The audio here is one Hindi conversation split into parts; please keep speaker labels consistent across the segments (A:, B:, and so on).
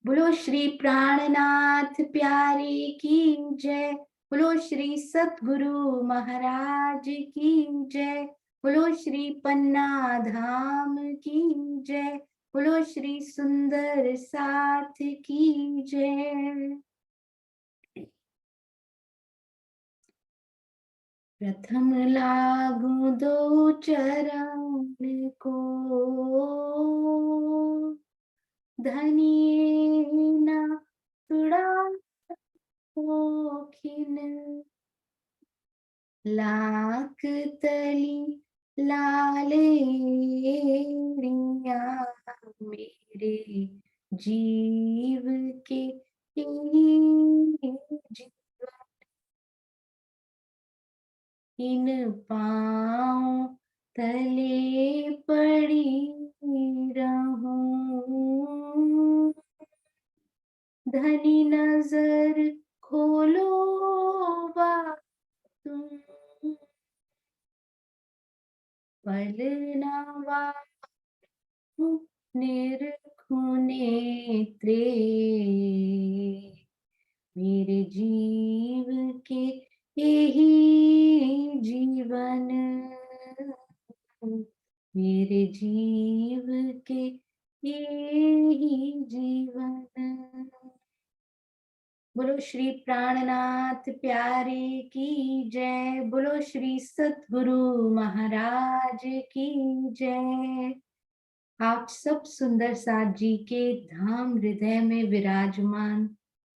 A: बोलो श्री प्राणनाथ प्यारे की जय। बोलो श्री सतगुरु महाराज की जय। बोलो श्री पन्ना धाम की जय। बोलो श्री सुंदर साथ की जय। प्रथम लागू दो चरण को, धनिये न तुड़ा खिन। लाख तली लालेरिया मेरे जीव के जीवन। इन पाँव तले पड़ी रहूं। धनी नजर खोलो बा तुम, पलनवा निरखूं नेत्रे। मेरे जीव के यही जीवन, मेरे जीव के यही जीवन। बोलो श्री प्राणनाथ प्यारे की जय। बोलो श्री सतगुरु महाराज की जय। आप सब सुंदर साथ जी के धाम हृदय में विराजमान,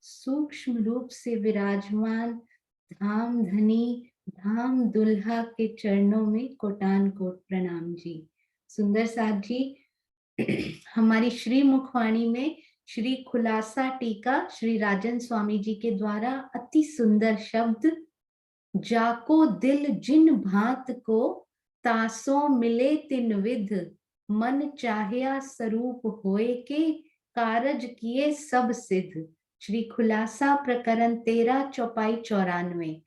A: सूक्ष्म रूप से विराजमान धाम धनी, धाम दुल्हा के चरणों में कोटान कोट प्रणाम जी। सुंदर साथ जी हमारी श्री मुखवाणी में श्री खुलासा टीका श्री राजन स्वामी जी के द्वारा अति सुंदर शब्द, जाको दिल जिन भांत को, तासों मिले तिन विध। मन चाहिया स्वरूप होए के, कारज किए सब सिद्ध। श्री खुलासा प्रकरण 13 चौपाई 94।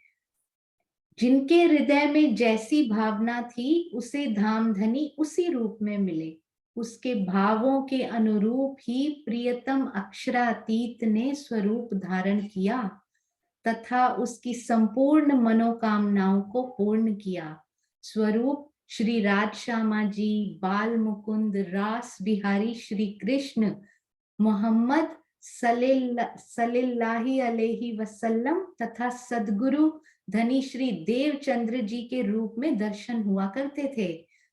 A: जिनके हृदय में जैसी भावना थी उसे धाम धनी उसी रूप में मिले। उसके भावों के अनुरूप ही प्रियतम अक्षरातीत ने स्वरूप धारण किया तथा उसकी संपूर्ण मनोकामनाओं को पूर्ण किया। स्वरूप श्री राज श्यामा जी, बाल मुकुंद, रास बिहारी श्री कृष्ण मोहम्मद सल्लल्लाहु अलैहि वसल्लम तथा सदगुरु धनी श्री देवचंद्र जी के रूप में दर्शन हुआ करते थे।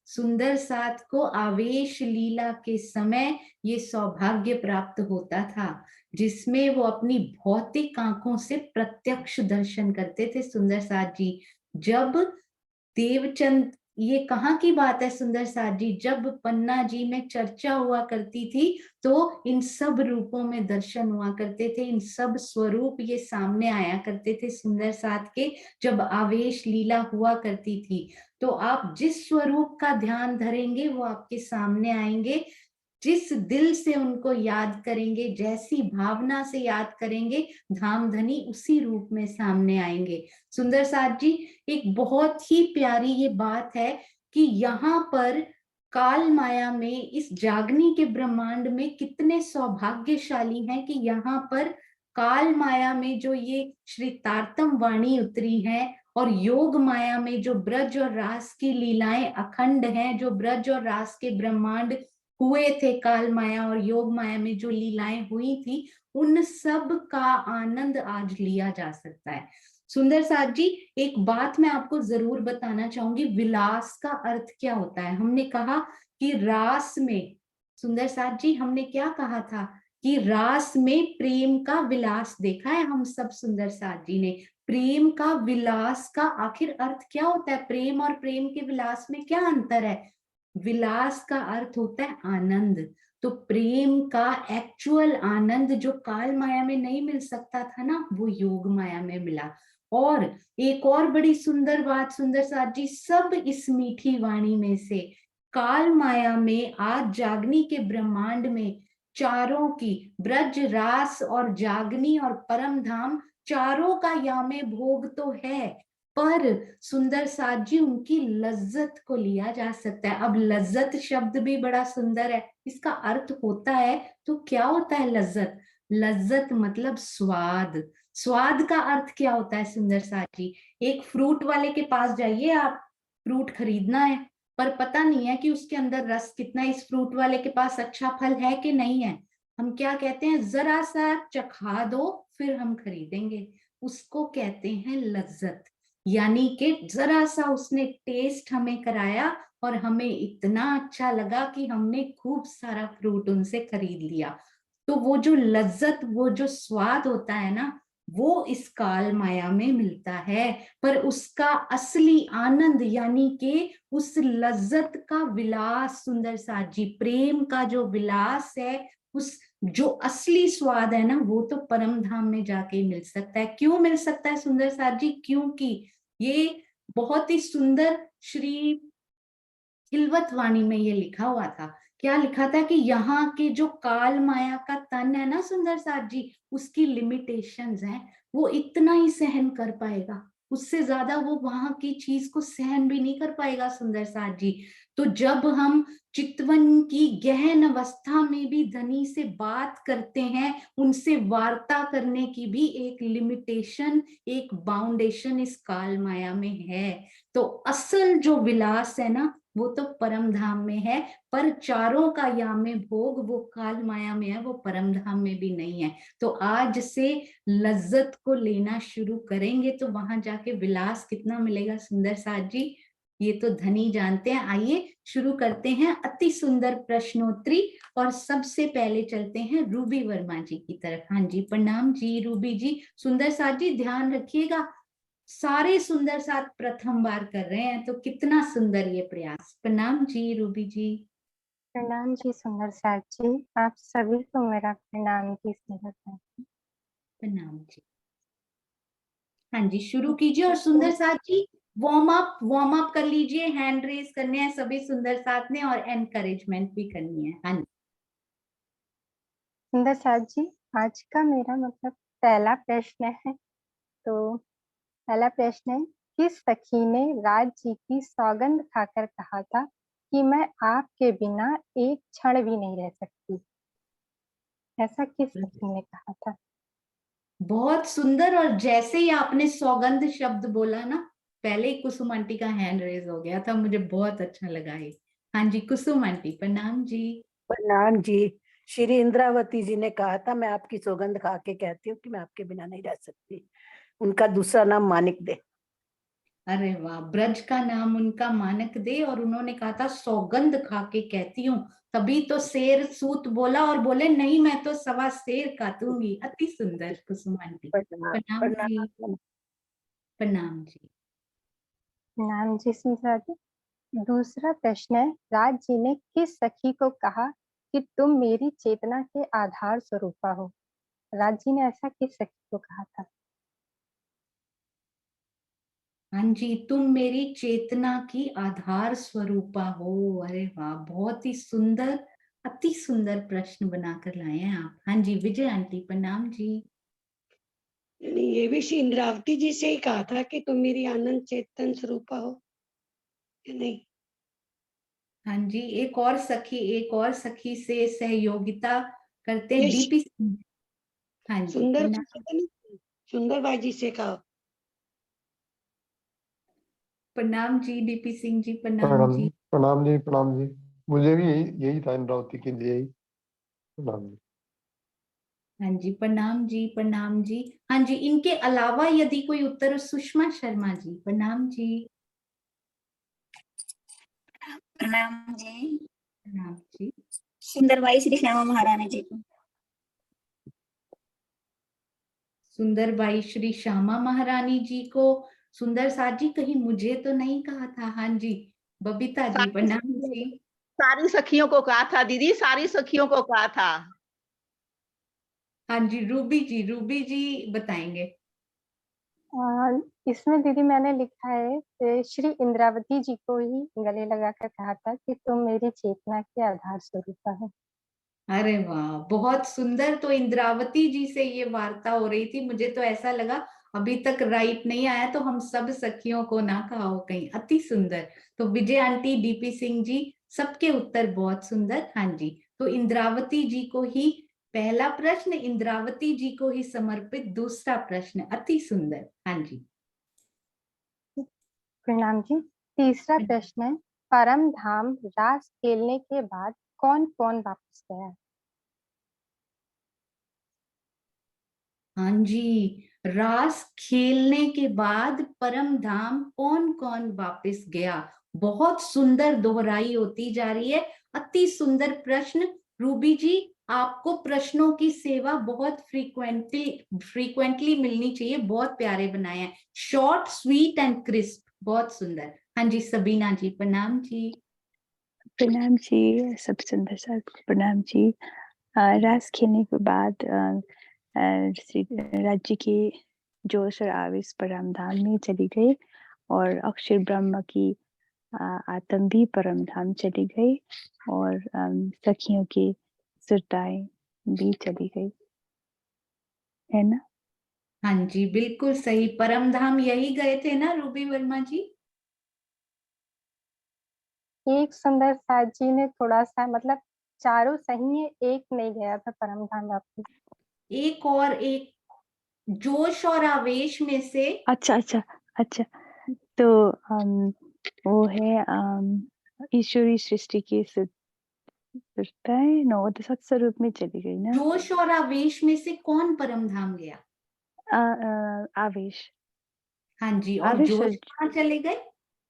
A: सुंदर साथ को आवेश लीला के समय ये सौभाग्य प्राप्त होता था जिसमें वो अपनी भौतिक आंखों से प्रत्यक्ष दर्शन करते थे। सुंदर साथ जी जब देवचंद, ये कहाँ की बात है सुंदर साथ जी, जब पन्ना जी में चर्चा हुआ करती थी तो इन सब रूपों में दर्शन हुआ करते थे, इन सब स्वरूप ये सामने आया करते थे सुंदर साथ के। जब आवेश लीला हुआ करती थी तो आप जिस स्वरूप का ध्यान धरेंगे वो आपके सामने आएंगे। जिस दिल से उनको याद करेंगे, जैसी भावना से याद करेंगे, धाम धनी उसी रूप में सामने आएंगे। सुंदर साथ जी एक बहुत ही प्यारी ये बात है कि यहाँ पर काल माया में, इस जागनी के ब्रह्मांड में कितने सौभाग्यशाली हैं कि यहाँ पर काल माया में जो ये श्री तारतम वाणी उतरी है और योग माया में जो ब्रज और रास की लीलाएं अखंड हैं, जो ब्रज और रास के ब्रह्मांड हुए थे, काल माया और योग माया में जो लीलाएं हुई थी, उन सब का आनंद आज लिया जा सकता है। सुंदर साथ जी एक बात मैं आपको जरूर बताना चाहूंगी, विलास का अर्थ क्या होता है। हमने कहा कि रास में, सुंदर साथ जी हमने क्या कहा था कि रास में प्रेम का विलास देखा है हम सब। सुंदर साथ जी ने प्रेम का विलास का आखिर अर्थ क्या होता है, प्रेम और प्रेम के विलास में क्या अंतर है। विलास का अर्थ होता है आनंद। तो प्रेम का एक्चुअल आनंद जो काल माया में नहीं मिल सकता था ना, वो योग माया में मिला। और एक और बड़ी सुंदर बात सुंदर साथ जी, सब इस मीठी वाणी में से काल माया में आज जागनी के ब्रह्मांड में चारों की, ब्रज रास और जागनी और परम धाम, चारों का यामे भोग तो है, पर सुंदर साथ जी उनकी लज्जत को लिया जा सकता है। अब लज्जत शब्द भी बड़ा सुंदर है, इसका अर्थ होता है, तो क्या होता है लज्जत। लज्जत मतलब स्वाद। स्वाद का अर्थ क्या होता है सुंदर साथ जी? एक फ्रूट वाले के पास जाइए आप, फ्रूट खरीदना है, पर पता नहीं है कि उसके अंदर रस कितना, इस फ्रूट वाले के पास अच्छा फल है कि नहीं है। हम क्या कहते हैं, जरा सा चखा दो फिर हम खरीदेंगे। उसको कहते हैं लज्जत। यानी कि जरा सा उसने टेस्ट हमें कराया और हमें इतना अच्छा लगा कि हमने खूब सारा फ्रूट उनसे खरीद लिया। तो वो जो लज्जत, वो जो स्वाद होता है ना, वो इस काल माया में मिलता है। पर उसका असली आनंद यानी कि उस लज्जत का विलास, सुंदर साथ जी, प्रेम का जो विलास है, उस जो असली स्वाद है ना, वो तो परम धाम में जाके मिल सकता है। क्यों मिल सकता है सुंदर साथ जी? क्योंकि ये बहुत ही सुंदर श्री खिलवत वाणी में ये लिखा हुआ था। क्या लिखा था कि यहाँ के जो काल माया का तन है ना सुंदर साथ जी, उसकी लिमिटेशंस हैं, वो इतना ही सहन कर पाएगा, उससे ज्यादा वो वहां की चीज को सहन भी नहीं कर पाएगा सुंदर साथ जी। तो जब हम चितवन की गहन अवस्था में भी धनी से बात करते हैं, उनसे वार्ता करने की भी एक लिमिटेशन, एक बाउंडेशन इस काल माया में है। तो असल जो विलास है ना, वो तो परम धाम में है, पर चारों का याम में भोग वो काल माया में है, वो परम धाम में भी नहीं है। तो आज से लज्जत को लेना शुरू करेंगे तो वहां जाके विलास कितना मिलेगा सुंदर साथ जी, ये तो धनी जानते हैं। आइए शुरू करते हैं अति सुंदर प्रश्नोत्तरी, और सबसे पहले चलते हैं रूबी वर्मा जी की तरफ। हाँ जी, प्रणाम जी रूबी जी। सुंदर साथ जी ध्यान रखिएगा, सारे सुंदर साथ प्रथम बार कर रहे हैं, तो कितना सुंदर ये प्रयास। प्रणाम जी रूबी जी।
B: प्रणाम जी सुंदर साथ जी, आप सभी को मेरा प्रणाम की स्नेह है।
A: प्रणाम जी। हाँ जी, शुरू कीजिए। और सुंदर साथ जी वार्म अप कर लीजिए, हैंड रेज करने हैं सभी सुंदर साथ ने, और एनकरेजमेंट भी करनी है। हाँ जी।
B: सुंदर साथ जी, आज का मेरा पहला प्रश्न है। तो पहला प्रश्न है, किस सखी ने राज जी की सौगंध खाकर कहा था कि मैं आपके बिना एक क्षण भी नहीं रह सकती? ऐसा किस सखी ने कहा था?
A: बहुत सुंदर। और जैसे ही आपने सौगंध शब्द बोला ना, पहले ही कुसुम आंटी का हैंड रेज हो गया था, मुझे बहुत अच्छा लगा ये। हाँ जी, कुसुम आंटी प्रणाम जी।
C: प्रणाम जी। श्री इंद्रावती जी ने कहा था, मैं आपकी सौगंध खा के कहती हूँ कि मैं आपके बिना नहीं रह सकती। उनका दूसरा नाम मानिक दे।
A: अरे वाह, ब्रज का नाम उनका मानक दे, और उन्होंने कहा था सौगंध खा के कहती हूँ। तभी तो शेर सूत बोला और बोले नहीं मैं तो सवा शेर काटूंगी। अति सुंदर कुसुम आंटी।
C: प्रणाम
A: प्रणाम जी।
C: प्रणाम।
A: प्रणाम जी।
B: प्रणाम जी सुंदर साथ जी। दूसरा प्रश्न है, राज जी ने किस सखी को कहा कि तुम मेरी चेतना के आधार स्वरूपा हो? राज जी ने ऐसा किस सखी को कहा था?
A: हाँ जी, तुम मेरी चेतना की आधार स्वरूपा हो। अरे वाह, बहुत ही सुंदर, अति सुंदर प्रश्न बनाकर लाए हैं आप। हाँ जी, विजय आंटी प्रणाम जी।
D: नहीं, ये भी श्री इंद्रावती जी से ही कहा था कि तुम मेरी आनंद चेतन स्वरूपा हो, या नहीं?
A: हाँ जी, एक और सखी से सहयोगिता करते हैं,
D: ये
A: डीपी सिंह। हाँ जी
D: सुंदर
A: प्रणाम।
D: जी से तो नहीं, सुंदर बाई जी से कहा।
A: प्रणाम जी डीपी सिंह जी, प्रणाम
E: प्रणाम
A: जी।
E: प्रणाम जी। प्रणाम जी। मुझे भी यही यही था, इंद्रावती के लिए ही। प्रणाम जी।
A: हाँ जी प्रणाम जी, प्रणाम जी। हाँ जी, इनके अलावा यदि कोई उत्तर, सुषमा शर्मा जी प्रणाम जी।
F: प्रणाम जी।
A: प्रणाम जी।
F: सुंदरबाई श्री श्यामा महारानी जी को।
A: सुंदरबाई श्री श्यामा महारानी जी को। सुंदर साथ जी, कहीं मुझे तो नहीं कहा था? हाँ जी, बबीता जी प्रणाम जी।
G: सारी सखियों को कहा था दीदी, सारी सखियों को कहा था।
A: हाँ जी, रूबी जी बताएंगे।
B: इसमें दीदी मैंने लिखा है श्री इंद्रावती जी को ही गले लगाकर कहा था कि तुम मेरी चेतना के आधार स्वरूपा है।
A: अरे वाह, बहुत सुंदर। तो इंद्रावती जी से ये वार्ता हो रही थी, मुझे तो ऐसा लगा अभी तक राइट नहीं आया तो हम सब सखियों को ना कहा हो कहीं। अति सुंदर। तो विजय आंटी, डीपी सिंह जी, सबके उत्तर बहुत सुंदर। हाँ जी, तो इंद्रावती जी को ही पहला प्रश्न इंद्रावती जी को ही समर्पित, दूसरा प्रश्न अति सुंदर। हाँ जी।
B: प्रणाम जी। तीसरा प्रश्न है, परम धाम रास खेलने के बाद कौन कौन वापस गया?
A: हाँ जी, रास खेलने के बाद परम धाम कौन कौन वापस गया? बहुत सुंदर दोहराई होती जा रही है, अति सुंदर प्रश्न। रूबी जी, आपको प्रश्नों की सेवा बहुत फ्रीक्वेंटली मिलनी चाहिए, बहुत प्यारे बनाए हैं, शॉर्ट स्वीट एंड क्रिस्प, बहुत सुंदर। हाँ जी, सबीना जी प्रणाम जी।
H: प्रणाम जी, सब सुंदर सर, प्रणाम जी। रास खेलने के बाद श्री राज्य की जोश और आवेश परम धाम में चली गई और अक्षर ब्रह्म की आत्म भी परम धाम चली गई और सखियों की सुरताएं भी चली गई, है ना?
A: हाँ जी, बिल्कुल सही, परम धाम यही गए थे ना रूबी वर्मा जी?
B: एक सुंदर साथ जी ने थोड़ा सा मतलब चारों सही है, एक नहीं गया था परम धाम वापस।
A: एक और एक जोश और आवेश में से।
H: अच्छा अच्छा अच्छा, तो वो है ईश्वरी सृष्टि की सुरताएं, नो वो तो सत्स्वरूप में चली गई ना।
A: जोश और आवेश में से कौन परम धाम गया?
H: आवेश।
A: हाँ जी, और
H: आवेश
A: जोश कहाँ चले गए?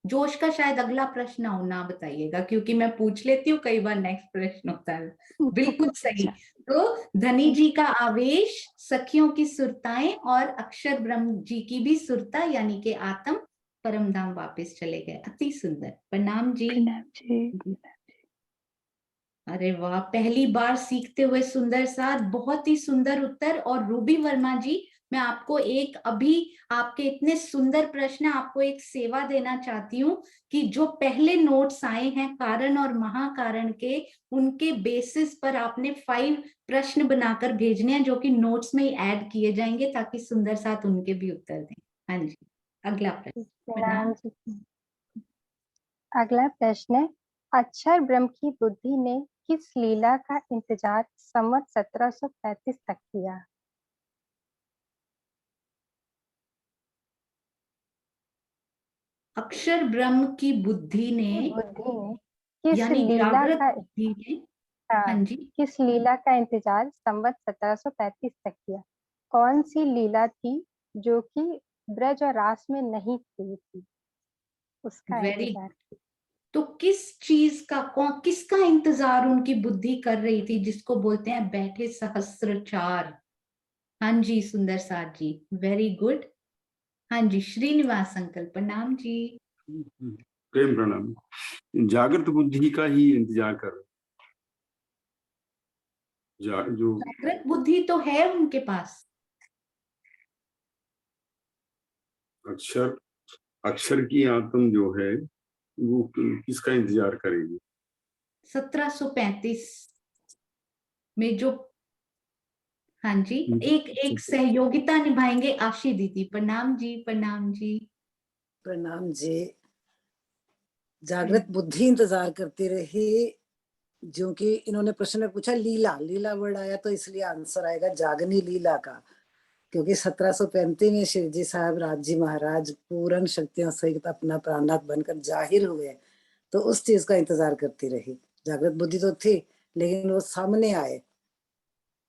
A: जोश का शायद अगला प्रश्न हो, ना बताइएगा, क्योंकि मैं पूछ लेती हूँ कई बार, नेक्स्ट प्रश्न होता है। बिल्कुल सही। तो धनी जी का आवेश, सखियों की सुरताएं और अक्षर ब्रह्म जी की भी सुरता यानी कि आत्म परम धाम वापिस चले गए। अति सुंदर, प्रणाम जी।
H: प्रणाम जी।
A: अरे वाह, पहली बार सीखते हुए सुंदर साथ, बहुत ही सुंदर उत्तर। और रूबी वर्मा जी, मैं आपको एक, अभी आपके इतने सुंदर प्रश्न, आपको एक सेवा देना चाहती हूँ कि जो पहले नोट्स आए हैं कारण और महाकारण के, उनके बेसिस पर आपने 5 प्रश्न बनाकर भेजने हैं, जो कि नोट्स में ही ऐड किए जाएंगे, ताकि सुंदर साथ उनके भी उत्तर दें। हाँ जी, अगला प्रश्न।
B: प्रणाम जी। अगला प्रश्न है, अक्षर ब्रह्म की बुद्धि ने किस लीला का इंतजार संवत 1735 तक किया?
A: अक्षर ब्रह्म की बुद्धि ने,
B: किस
A: यानी
B: लीला
A: जागृत
B: का,
A: बुद्धि ने, हाँ जी,
B: किस लीला का इंतजार संवत 1735 तक किया? कौन सी लीला थी जो कि ब्रज और रास में नहीं हुई थी, उसका
A: वेरी।
B: इंतजार?
A: तो किस चीज का, किसका इंतजार उनकी बुद्धि कर रही थी, जिसको बोलते हैं बैठे सहस्त्रचार? हाँ जी, सुंदर साथ जी, वेरी गुड। हाँ जी, श्रीनिवास अंकल प्रणाम जी।
I: प्रेम प्रणाम। जागृत बुद्धि का ही इंतजार कर रहे जो
A: जागृत बुद्धि तो है उनके पास।
I: अक्षर अक्षर की आत्म जो है वो किसका इंतजार करेगी?
A: 1735 में जो, हाँ जी, एक एक सहयोगिता निभाएंगे आशी दीदी। प्रणाम जी, प्रणाम जी।
C: प्रणाम जी। जागृत बुद्धि इंतजार करती रही, जो कि इन्होंने प्रश्न में पूछा लीला, लीला वर्ड आया तो इसलिए आंसर आएगा जागनी लीला का, क्योंकि 1735 में शिवजी साहब राज जी महाराज पूर्ण शक्तियों सहित अपना प्राणनाथ बनकर जाहिर हुए, तो उस चीज का इंतजार करती रही। जागृत बुद्धि तो थी, लेकिन वो सामने आए,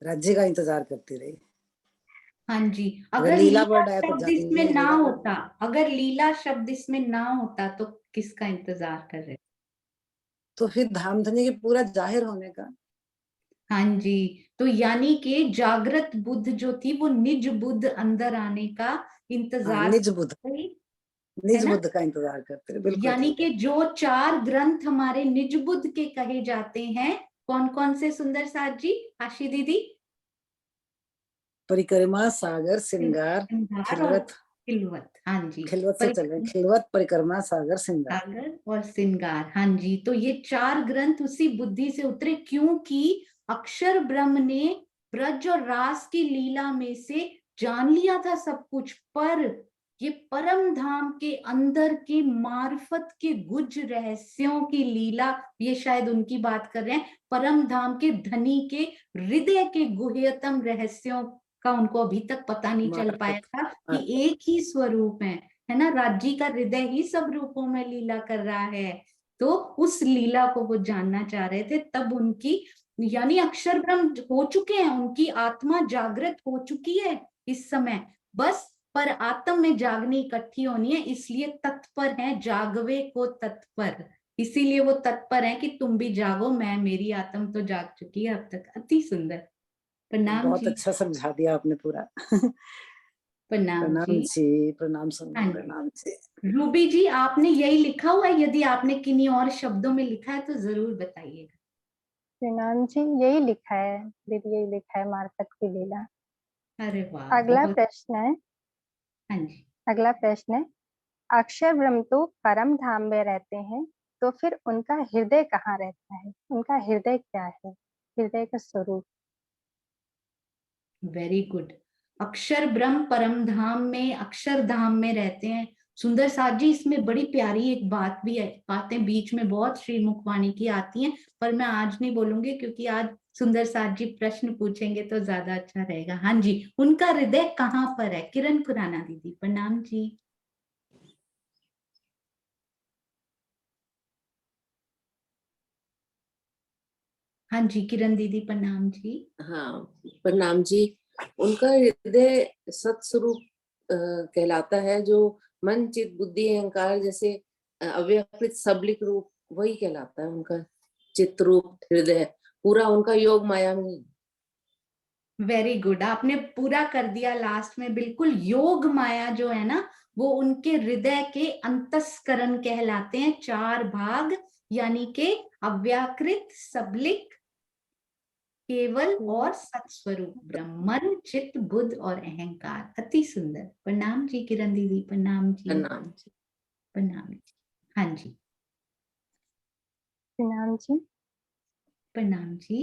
C: राज्य का इंतजार करती रही।
A: हाँ जी,
C: अगर
A: अगर
C: लीला
A: लीला
C: वर्ड आया तो
A: शब्द इसमें
C: जागनी
A: ना
C: लीला।
A: होता, अगर लीला शब्द इसमें ना होता, तो किसका इंतजार कर रहे?
C: तो फिर धाम धनी के पूरा जाहिर होने का।
A: हाँ जी, तो यानी कि जागृत बुद्ध जो थी, वो निज बुद्ध अंदर आने का इंतजार
C: निज बुद्ध,
A: है
C: निज
A: ना?
C: बुद्ध का इंतजार करते रहे, बिल्कुल
A: यानी
C: ठीक है।
A: कि जो 4 ग्रंथ हमारे निज बुद्ध के कहे जाते हैं, कौन कौन से सुंदर साथ जी, आशी दीदी?
C: परिक्रमा, सागर, श्रृंगार,
A: श्रृंगार और
C: खिलवत।
A: खिलवत। हाँ जी,
C: खिलवत से चल रहे, खिलवत, परिक्रमा, सागर, श्रृंगार।
A: सागर और श्रृंगार। हाँ जी, तो ये 4 ग्रंथ उसी बुद्धि से उतरे, क्योंकि अक्षर ब्रह्म ने ब्रज और रास की लीला में से जान लिया था सब कुछ, पर ये परम धाम के अंदर के मार्फत के गुज रहस्यों की लीला, ये शायद उनकी बात कर रहे हैं, परम धाम के धनी के हृदय के गुह्यतम रहस्यों का उनको अभी तक पता नहीं चल पाया था कि एक ही स्वरूप है ना, राज्य का हृदय ही सब रूपों में लीला कर रहा है। तो उस लीला को वो जानना चाह रहे थे, तब उनकी यानी अक्षर ब्रह्म हो चुके हैं, उनकी आत्मा जागृत हो चुकी है इस समय, बस पर आत्म में जागनी इकट्ठी होनी है, इसलिए तत्पर है, जागवे को तत्पर, इसीलिए वो तत्पर है कि तुम भी जागो, मैं मेरी आत्म तो जाग चुकी है अब तक। अति सुंदर, प्रणाम
C: बहुत
A: जी।
C: अच्छा समझा दिया आपने पूरा।
A: प्रणाम
C: प्रणाम
A: जी।
C: जी, प्रणाम
A: हाँ जी।
C: प्रणाम जी।
A: रूबी जी, आपने यही लिखा हुआ है? यदि आपने किन्हीं और शब्दों में लिखा है तो जरूर बताइएगा।
B: प्रणाम जी, यही लिखा है दीदी, यही लिखा है मार्फत की लीला।
A: अरे वाह,
B: अगला
A: बहुत।
B: प्रश्न है,
A: हाँ जी।
B: अगला प्रश्न है, अक्षर ब्रह्म तो परम धाम में रहते हैं, तो फिर उनका हृदय कहाँ रहता है? उनका हृदय क्या है? हृदय का स्वरूप।
A: Very good. अक्षर ब्रह्म परम धाम में, अक्षरधाम में रहते हैं। सुंदर साथ जी, इसमें बड़ी प्यारी एक बात भी है, बातें बीच में बहुत श्रीमुख वाणी की आती हैं, पर मैं आज नहीं बोलूंगी क्योंकि आज सुंदर साथ जी प्रश्न पूछेंगे तो ज्यादा अच्छा रहेगा। हाँ जी, उनका हृदय कहाँ पर है? किरण खुराना दीदी, प्रणाम जी। हाँ जी, किरण दीदी, प्रणाम जी।
J: हाँ, प्रणाम जी। उनका हृदय सत्स्वरूप कहलाता है, जो मन चित बुद्धि अहंकार जैसे अव्यकृत सबलिक रूप, वही कहलाता है उनका चित्त रूप हृदय। पूरा उनका योग माया में है।
A: वेरी गुड, आपने पूरा कर दिया लास्ट में, बिल्कुल। योग माया जो है ना, वो उनके हृदय के अंतस्करण कहलाते हैं, 4 भाग, यानी कि अव्याकृत, सबलिक, केवल और सत्स्वरूप ब्रह्म, मन चित्त बुद्ध और अहंकार। अति सुंदर, प्रणाम जी किरण दीदी, प्रणाम जी।
J: प्रणाम जी।
A: प्रणाम जी। हाँ जी,
B: प्रणाम जी।
A: प्रणाम जी।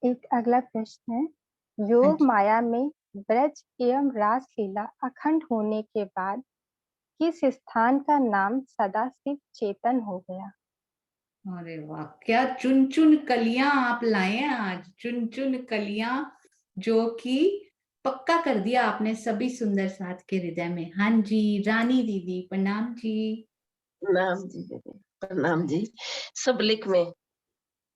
B: एक अगला प्रश्न है,
A: हाँ
B: योग
A: जी।
B: माया में ब्रज एवं रास लीला अखंड होने के बाद किस स्थान का नाम सदाशिव चेतन हो गया?
A: अरे वाह, क्या चुन चुन कलियां आप लाए हैं आज, चुन चुन कलियां, जो कि पक्का कर दिया आपने सभी सुंदर साथ के हृदय में। हाँ जी, रानी दीदी, प्रणाम जी।
K: प्रणाम जी दीदी, प्रणाम जी। सबलिक में।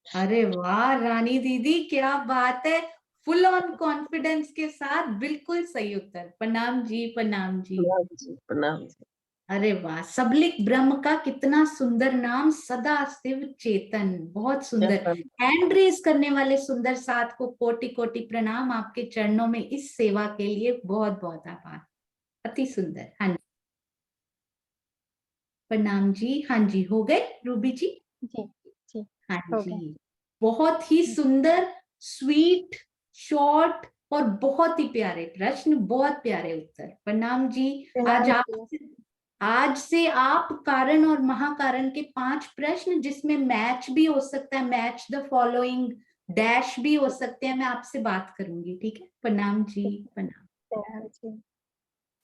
A: अरे वाह रानी दीदी, क्या बात है, फुल ऑन कॉन्फिडेंस के साथ बिल्कुल सही उत्तर। प्रणाम जी, प्रणाम जी।
K: प्रणाम जी, प्रणाम जी।
A: अरे वाह, सबलिक ब्रह्म का कितना सुंदर नाम, सदा शिव चेतन, बहुत सुंदर। हैंड रेज करने वाले सुंदर साथ को कोटि कोटि प्रणाम, आपके चरणों में इस सेवा के लिए बहुत बहुत आभार। अति सुंदर। हाँ जी, प्रणाम जी। हाँ जी, हो गए रूबी जी?
B: जी जी,
A: हाँ
B: हो गए।
A: जी, बहुत ही सुंदर, स्वीट, शॉर्ट और बहुत ही प्यारे प्रश्न, बहुत प्यारे उत्तर। प्रणाम जी। आज
B: प्रणाम
A: आप,
B: जी।
A: आज से आप कारण और महाकारण के 5 प्रश्न, जिसमें मैच भी हो सकता है, मैच द फॉलोइंग, डैश भी हो सकते हैं, मैं आपसे बात करूंगी, ठीक है? प्रणाम जी, प्रणाम।
B: प्रणाम जी।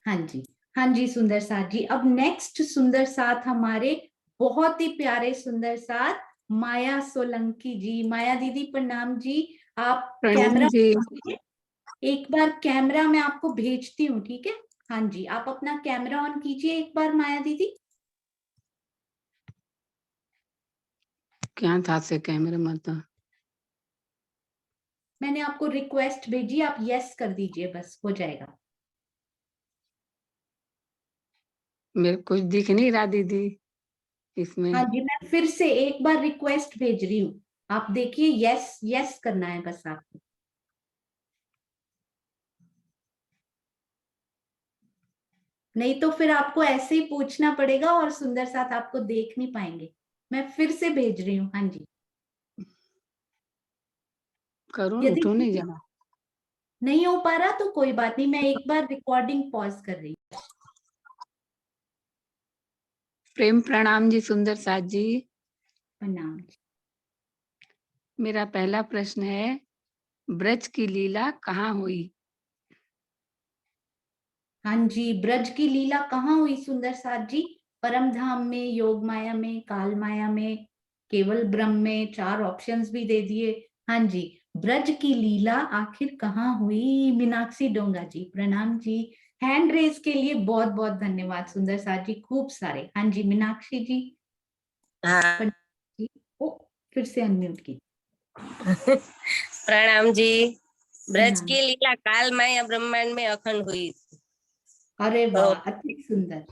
A: हाँ जी। हाँ जी, सुंदर साथ जी। अब नेक्स्ट सुंदर साथ हमारे बहुत ही प्यारे सुंदर साथ माया सोलंकी जी। माया दीदी, प्रणाम जी। आप कैमरा, एक बार कैमरा मैं आपको भेजती हूँ, ठीक है? हाँ जी, आप अपना कैमरा ऑन कीजिए एक बार माया दीदी।
L: क्या था से कैमरे में तो
A: मैंने आपको रिक्वेस्ट भेजी, आप यस कर दीजिए, बस हो जाएगा।
L: मेरे कुछ दिख नहीं रहा दीदी इसमें।
A: हाँ जी, मैं फिर से एक बार रिक्वेस्ट भेज रही हूँ, आप देखिए, यस यस करना है बस आपको। नहीं तो फिर आपको ऐसे ही पूछना पड़ेगा और सुंदर साथ आपको देख नहीं पाएंगे। मैं फिर से भेज रही हूँ। हाँ जी,
L: करूँ,
A: यदि
L: उठो नहीं जाना।
A: नहीं हो पा रहा तो कोई बात नहीं, मैं एक बार रिकॉर्डिंग पॉज कर रही हूँ।
L: प्रेम प्रणाम जी सुंदर साथ जी।
A: प्रणाम जी।
L: मेरा पहला प्रश्न है, ब्रज की लीला कहाँ हुई?
A: हाँ जी, ब्रज की लीला कहाँ हुई सुंदर साथ जी? परम धाम में, योग माया में, काल माया में, केवल ब्रह्म में। 4 ऑप्शंस भी दे दिए। हाँ जी, ब्रज की लीला आखिर कहाँ हुई? मीनाक्षी डोंगा जी, प्रणाम जी। हैंड रेज के लिए बहुत बहुत धन्यवाद सुंदर साथ जी, खूब सारे। हाँ जी मीनाक्षी जी।
M: हाँ
A: जी, ओ फिर से अनम्यूट की।
M: प्रणाम जी। ब्रज
A: प्रणाम।
M: की लीला काल माया ब्रह्मांड में अखंड हुई।
A: अरे वाह,
M: बहुत
A: अति सुंदर,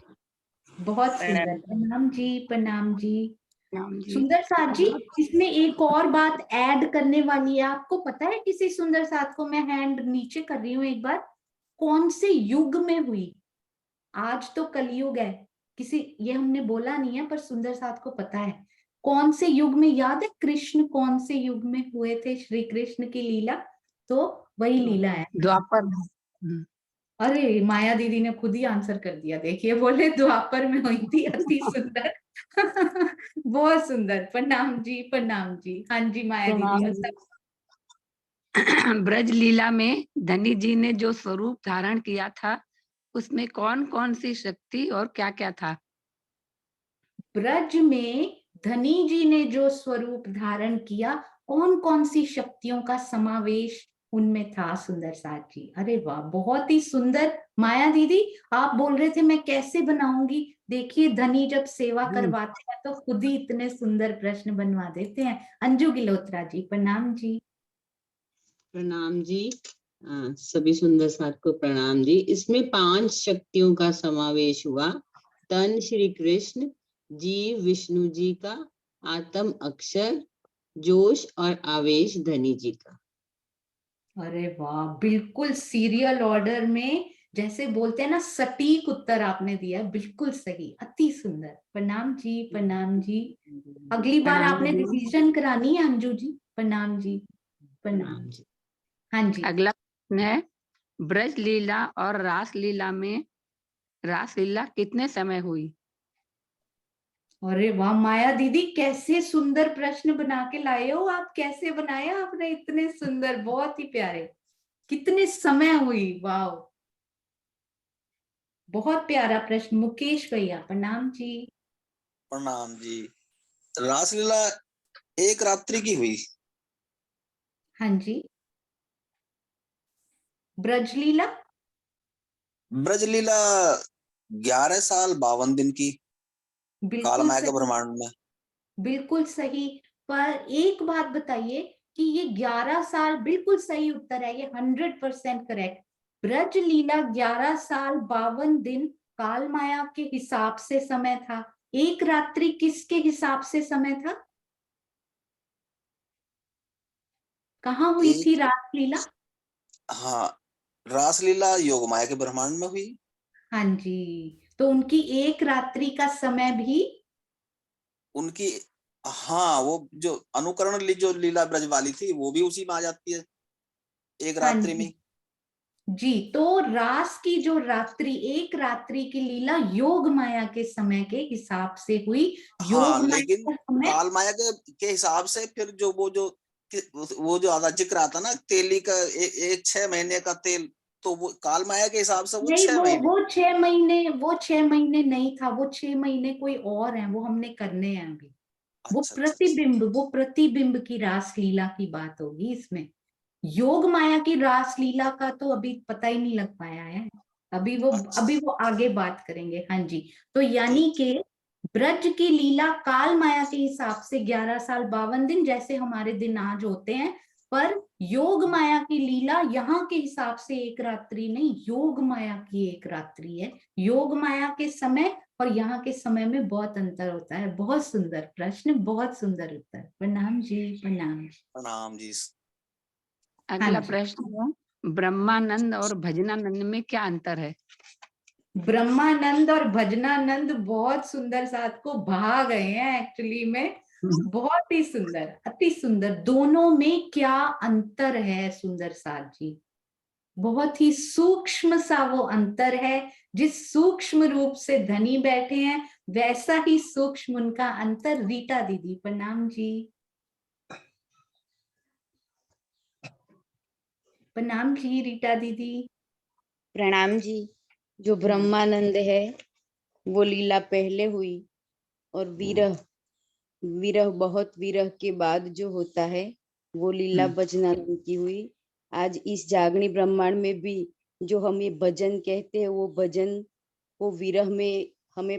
A: बहुत सुंदर।
M: प्रणाम।
A: प्रणाम जी, प्रणाम जी।
L: राम जी।
A: सुंदर साथ जी, इसमें एक और बात ऐड करने वाली है। आपको पता है किसी सुंदर साथ को? मैं हैंड नीचे कर रही हूँ एक बार। कौन से युग में हुई? आज तो कलयुग है, किसी ये हमने बोला नहीं है, पर सुंदर साथ को पता है कौन से युग में। याद है कृष्ण कौन से युग में हुए थे, श्री कृष्ण की लीला? तो वही लीला है।
L: द्वापर।
A: अरे माया दीदी ने खुद ही आंसर कर दिया, देखिए, बोले द्वापर में हुई थी। अति सुंदर। बहुत सुंदर। प्रणाम जी, प्रणाम जी। हाँ जी माया दीदी।
L: प्रणाम जी। ब्रज लीला में धनी जी ने जो स्वरूप धारण किया था, उसमें कौन कौन सी शक्ति और क्या क्या था?
A: ब्रज में धनी जी ने जो स्वरूप धारण किया, कौन कौन सी शक्तियों का समावेश उनमें था सुंदर साथ जी? अरे वाह, बहुत ही सुंदर। माया दीदी, आप बोल रहे थे मैं कैसे बनाऊंगी, देखिए धनी जब सेवा करवाते हैं तो खुद ही इतने सुंदर प्रश्न बनवा देते हैं। अंजू गिलोत्रा जी, प्रणाम जी।
N: प्रणाम जी। सभी सुंदर साथ को प्रणाम जी। इसमें 5 शक्तियों का समावेश हुआ। तन श्री कृष्ण, जीव विष्णु जी का, आत्म अक्षर, जोश और आवेश धनी जी का।
A: अरे वाह, बिल्कुल सीरियल ऑर्डर में, जैसे बोलते हैं ना, सटीक उत्तर आपने दिया है, बिल्कुल सही, अति सुंदर। प्रणाम जी, प्रणाम जी। अगली बार
L: प्रणाम
A: आपने
L: जी।
A: रिवीजन करानी है अंजू जी। प्रणाम जी, प्रणाम।
N: प्रणाम जी।
A: हाँ जी।
L: अगला प्रश्न है, ब्रज लीला और रास लीला में रास लीला कितने समय हुई?
A: अरे वाह माया दीदी, कैसे सुंदर प्रश्न बना के लाए हो आप, कैसे बनाए आपने इतने सुंदर, बहुत ही प्यारे। कितने समय हुई, वाह, बहुत प्यारा प्रश्न। मुकेश भैया, प्रणाम जी।
O: प्रणाम जी। रासलीला एक रात्रि की हुई।
A: हाँ जी। ब्रजलीला?
O: ब्रजलीला 11 साल 52 दिन की,
A: बिल्कुल
O: कालमाया के
A: सही,
O: ब्रह्मांड में।
A: बिल्कुल सही। पर एक बात बताइए कि ये 11 साल बिल्कुल सही उत्तर है, ये 100% करेक्ट। ब्रज लीला 11 साल 52 दिन काल माया के हिसाब से समय था। एक रात्रि किसके हिसाब से समय था? कहाँ हुई थी रासलीला?
O: हाँ, रासलीला योगमाया के ब्रह्मांड में हुई।
A: हाँ जी, तो उनकी एक रात्रि का समय भी
O: उनकी, हाँ, वो जो अनुकरण जो लीला ब्रज वाली थी वो भी उसी में आ जाती है, एक
A: हाँ
O: रात्रि
A: जी
O: में।
A: जी। तो रास की जो रात्रि, एक रात्रि की लीला योग माया के समय के हिसाब से हुई।
O: हाँ,
A: योग माया
O: लेकिन
A: का समय,
O: काल माया के हिसाब से फिर जो वो जो आधा जिक्र आता ना, तेली का एक 6 महीने का तेल, तो वो काल माया के हिसाब से वो
A: नहीं,
O: 6 महीने।
A: वो 6 महीने, वो 6 महीने नहीं था, वो 6 महीने कोई और है, वो हमने करने हैं अभी। वो
O: अच्छा,
A: प्रतिबिंब, वो प्रतिबिंब की रास लीला की बात होगी इसमें। योग माया की रास लीला का तो अभी पता ही नहीं लग पाया है, अभी वो आगे बात करेंगे। हाँ जी। तो यानी कि ब्रज की लीला काल माया के हिसाब से 11 साल 52 दिन, जैसे हमारे दिन आज होते हैं, पर योग माया की लीला यहाँ के हिसाब से एक रात्रि नहीं, योग माया की एक रात्रि है। योग माया के समय और यहाँ के समय में बहुत अंतर होता है। बहुत सुंदर प्रश्न, बहुत सुंदर उत्तर। प्रणाम जी, प्रणाम।
O: प्रणाम जी।
L: अगला
A: जी।
L: प्रश्न है, ब्रह्मानंद और भजनानंद में क्या अंतर है?
A: ब्रह्मानंद और भजनानंद बहुत सुंदर साथ को भा गए हैं एक्चुअली में। बहुत ही सुंदर, अति सुंदर। दोनों में क्या अंतर है सुंदर साथ जी? बहुत ही सूक्ष्म सा वो अंतर है। जिस सूक्ष्म रूप से धनी बैठे हैं, वैसा ही सूक्ष्म उनका अंतर। रीटा दीदी, प्रणाम जी। प्रणाम जी रीटा दीदी।
P: प्रणाम जी। जो ब्रह्मानंद है वो लीला पहले हुई, और विरह विरह बहुत विरह के बाद जो होता है वो लीला भजनानंद की हुई। आज इस जागनी ब्रह्मांड में भी जो हम ये भजन कहते हैं वो भजन वो विरह में हमें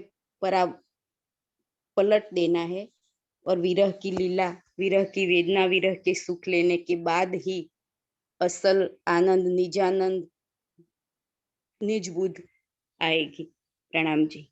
P: पलट देना है, और विरह की लीला, विरह की वेदना, विरह के सुख लेने के बाद ही असल आनंद, निजानंद, निज बुद्ध आएगी। प्रणाम जी।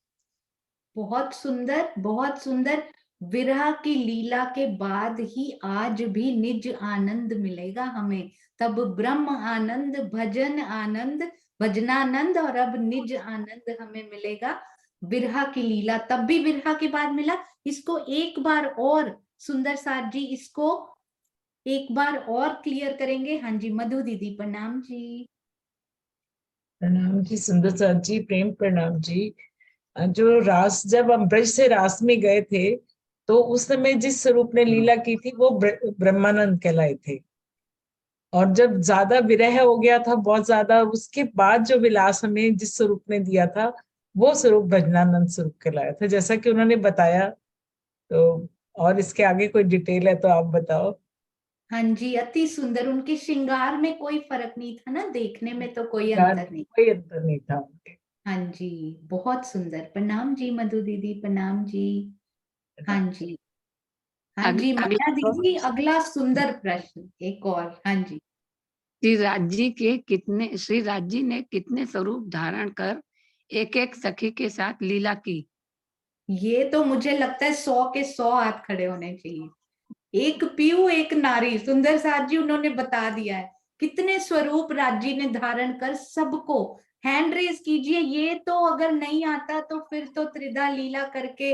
A: बहुत सुंदर, बहुत सुंदर। विरह की लीला के बाद ही आज भी निज आनंद मिलेगा हमें। तब ब्रह्म आनंद, भजन आनंद, भजनानंद, और अब निज आनंद हमें मिलेगा। विरह की लीला तब भी विरह के बाद मिला। इसको एक बार और सुंदर साथ जी इसको एक बार और क्लियर करेंगे। हाँ जी, मधु दीदी प्रणाम जी।
Q: प्रणाम जी सुंदर साथ जी, प्रेम प्रणाम जी। जो रास, जब हम ब्रज से रास में गए थे तो उस समय जिस स्वरूप ने लीला की थी वो ब्रह्मानंद कहलाए थे, और जब ज्यादा विरह हो गया था बहुत ज्यादा, उसके बाद जो विलास हमें जिस स्वरूप ने दिया था वो स्वरूप भजनानंद स्वरूप कहलाया था, जैसा कि उन्होंने बताया। तो और इसके आगे कोई डिटेल है तो आप बताओ।
A: हाँ जी, अति सुंदर। उनके श्रृंगार में कोई फर्क नहीं था ना, देखने में तो कोई अंतर नहीं,
Q: कोई अंतर नहीं था उनके।
A: हाँ जी, बहुत सुंदर। प्रणाम जी मधु दीदी, प्रणाम जी। हाँ जी, हाँ जी माया दीदी, अगला सुंदर प्रश्न एक और। हाँ जी।
L: श्री राज जी ने कितने स्वरूप धारण कर एक एक सखी के साथ लीला की?
A: ये तो मुझे लगता है 100 के 100 हाथ खड़े होने चाहिए। एक पीयू एक नारी, सुंदर साथ जी उन्होंने बता दिया है कितने स्वरूप राजी ने धारण कर। सबको हैंड रेज कीजिए। ये तो अगर नहीं आता तो फिर तो त्रिधा लीला करके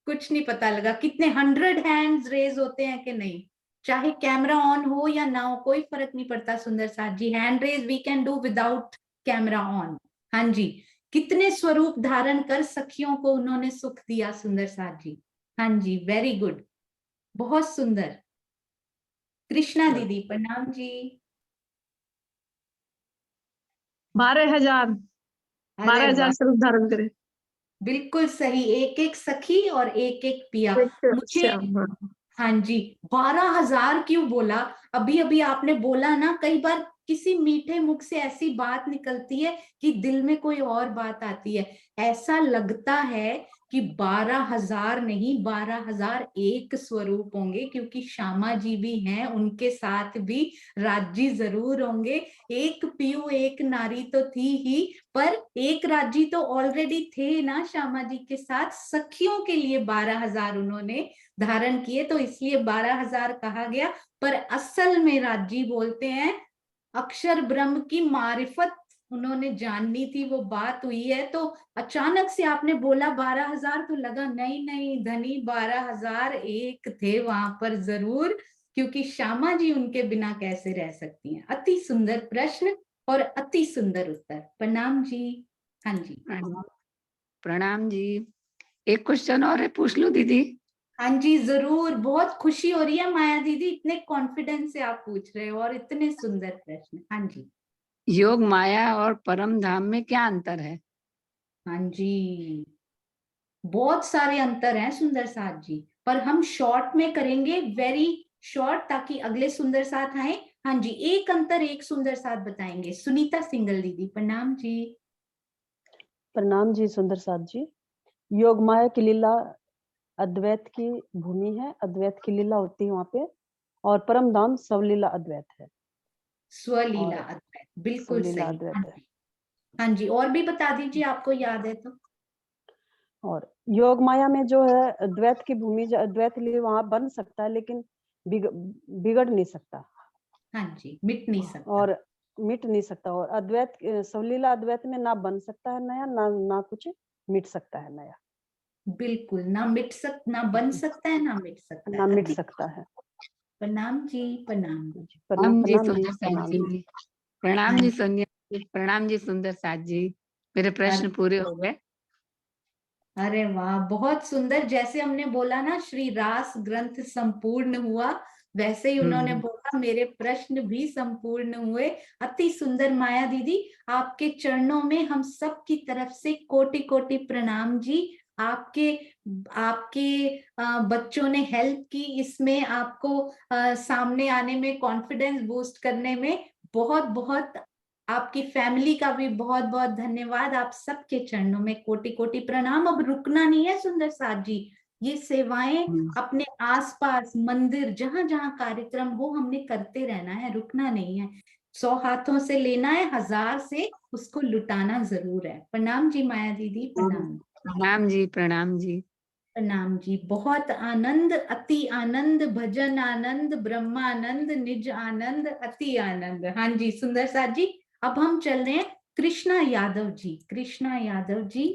A: कुछ नहीं पता लगा। कितने 100 हैंड्स रेज होते हैं कि नहीं, चाहे कैमरा ऑन हो या ना हो, कोई फर्क नहीं पड़ता। सुंदर साथ जी, hand raise we can do without camera on. हाँ जी, कितने स्वरूप धारण कर सखियों को उन्होंने सुख दिया सुंदर साथ जी। हाँ जी, वेरी गुड, बहुत सुंदर। कृष्णा दीदी प्रणाम जी।
R: 12,000 12,000 स्वरूप धारण करे।
A: बिल्कुल सही, एक एक सखी और एक एक पिया। मुझे हाँ जी, 12,000 क्यों बोला? अभी अभी आपने बोला ना, कई बार किसी मीठे मुख से ऐसी बात निकलती है कि दिल में कोई और बात आती है। ऐसा लगता है कि 12,000 नहीं, 12,001 स्वरूप होंगे, क्योंकि श्यामा जी भी हैं, उनके साथ भी राजी जरूर होंगे। एक पीयू एक नारी तो थी ही, पर एक राजी तो ऑलरेडी थे ना श्यामा जी के साथ। सखियों के लिए 12,000 उन्होंने धारण किए, तो इसलिए 12,000 कहा गया। पर असल में राजी बोलते हैं अक्षर ब्रह्म की मारिफत उन्होंने जाननी थी, वो बात हुई है। तो अचानक से आपने बोला 12,000 तो लगा नहीं नहीं धनी 12,001 थे वहां पर जरूर, क्योंकि श्यामा जी उनके बिना कैसे रह सकती हैं। अति सुंदर प्रश्न और अति सुंदर उत्तर। प्रणाम जी। हाँ जी,
L: प्रणाम जी। एक क्वेश्चन और है, पूछ लूं दीदी?
A: हाँ जी जरूर। बहुत खुशी हो रही है माया दीदी, इतने कॉन्फिडेंस से आप पूछ रहे हो और इतने सुंदर प्रश्न। हाँ जी।
L: योग माया और परम धाम में क्या अंतर है?
A: हाँ जी, बहुत सारे अंतर हैं सुंदर साथ जी, पर हम शॉर्ट में करेंगे, वेरी शॉर्ट, ताकि अगले सुंदर साथ आए। हाँ जी, एक अंतर एक सुंदर साथ बताएंगे। सुनीता सिंगल दीदी प्रणाम जी।
S: प्रणाम जी सुंदर साथ जी। योग माया की लीला अद्वैत की भूमि है, अद्वैत की लीला होती है वहां पे, और परम धाम स्वलीला अद्वैत है।
A: स्वलीला अद्वैत, बिल्कुल सही।
S: अद्वैत है।
A: हाँ जी, और भी बता दीजिए आपको याद है तो।
S: और योग माया में जो है अद्वैत की भूमि, जो अद्वैत लिए वहां बन सकता है लेकिन बिगड़ नहीं सकता।
A: हाँ जी, मिट नहीं सकता।
S: और मिट नहीं सकता, और अद्वैत स्वलीला अद्वैत में ना बन सकता है नया, ना कुछ मिट सकता है नया।
A: बिल्कुल, ना बन सकता है, ना मिट सकता है।
S: ना मिट सकता है।
A: प्रणाम जी, प्रणाम जी।
L: प्रणाम जी सुंदर साथ जी। प्रणाम जी सोनिया, प्रणाम जी सुंदर साथ जी। मेरे प्रश्न पूरे हो गए।
A: अरे वाह, बहुत सुंदर। जैसे हमने बोला ना, श्री रास ग्रंथ संपूर्ण हुआ, वैसे ही उन्होंने बोला मेरे प्रश्न भी संपूर्ण हुए। अति सुंदर माया दीदी, आपके चरणों में हम सब की तरफ से कोटि कोटि प्रणाम जी। आपके बच्चों ने हेल्प की इसमें, आपको सामने आने में, कॉन्फिडेंस बूस्ट करने में। बहुत बहुत आपकी फैमिली का भी बहुत बहुत धन्यवाद। आप सबके चरणों में कोटि कोटि प्रणाम। अब रुकना नहीं है सुंदर साथ जी, ये सेवाएं अपने आसपास मंदिर जहां जहां कार्यक्रम हो हमने करते रहना है, रुकना नहीं है। 100 हाथों से लेना है, 1000 से उसको लुटाना जरूर है। प्रणाम जी माया दीदी, प्रणाम।
L: प्रणाम जी, प्रणाम जी,
A: प्रणाम जी। बहुत आनंद, अति आनंद, भजन आनंद, ब्रह्मानंद, निज आनंद, अति आनंद। हाँ जी सुंदर साथ जी, अब हम चल रहे हैं कृष्णा यादव जी। कृष्णा यादव जी,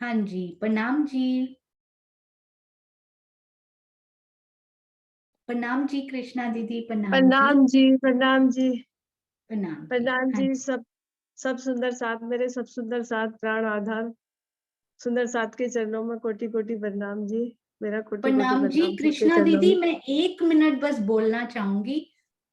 A: हाँ जी प्रणाम जी। प्रणाम जी कृष्णा दीदी, प्रणाम जी।
R: प्रणाम जी, प्रणाम जी,
A: प्रणाम
R: प्रणाम
A: हाँ
R: जी। सब सुंदर साथ, मेरे सब सुंदर साथ, प्राण आधार सुंदर साथ के चरणों में कोटि कोटि प्रणाम जी। मेरा कोटि कोटि
A: प्रणाम जी।
R: प्रणाम सबके
A: कृष्णा
R: चरणों
A: दीदी
R: में।
A: मैं 1 मिनट बस बोलना चाहूंगी।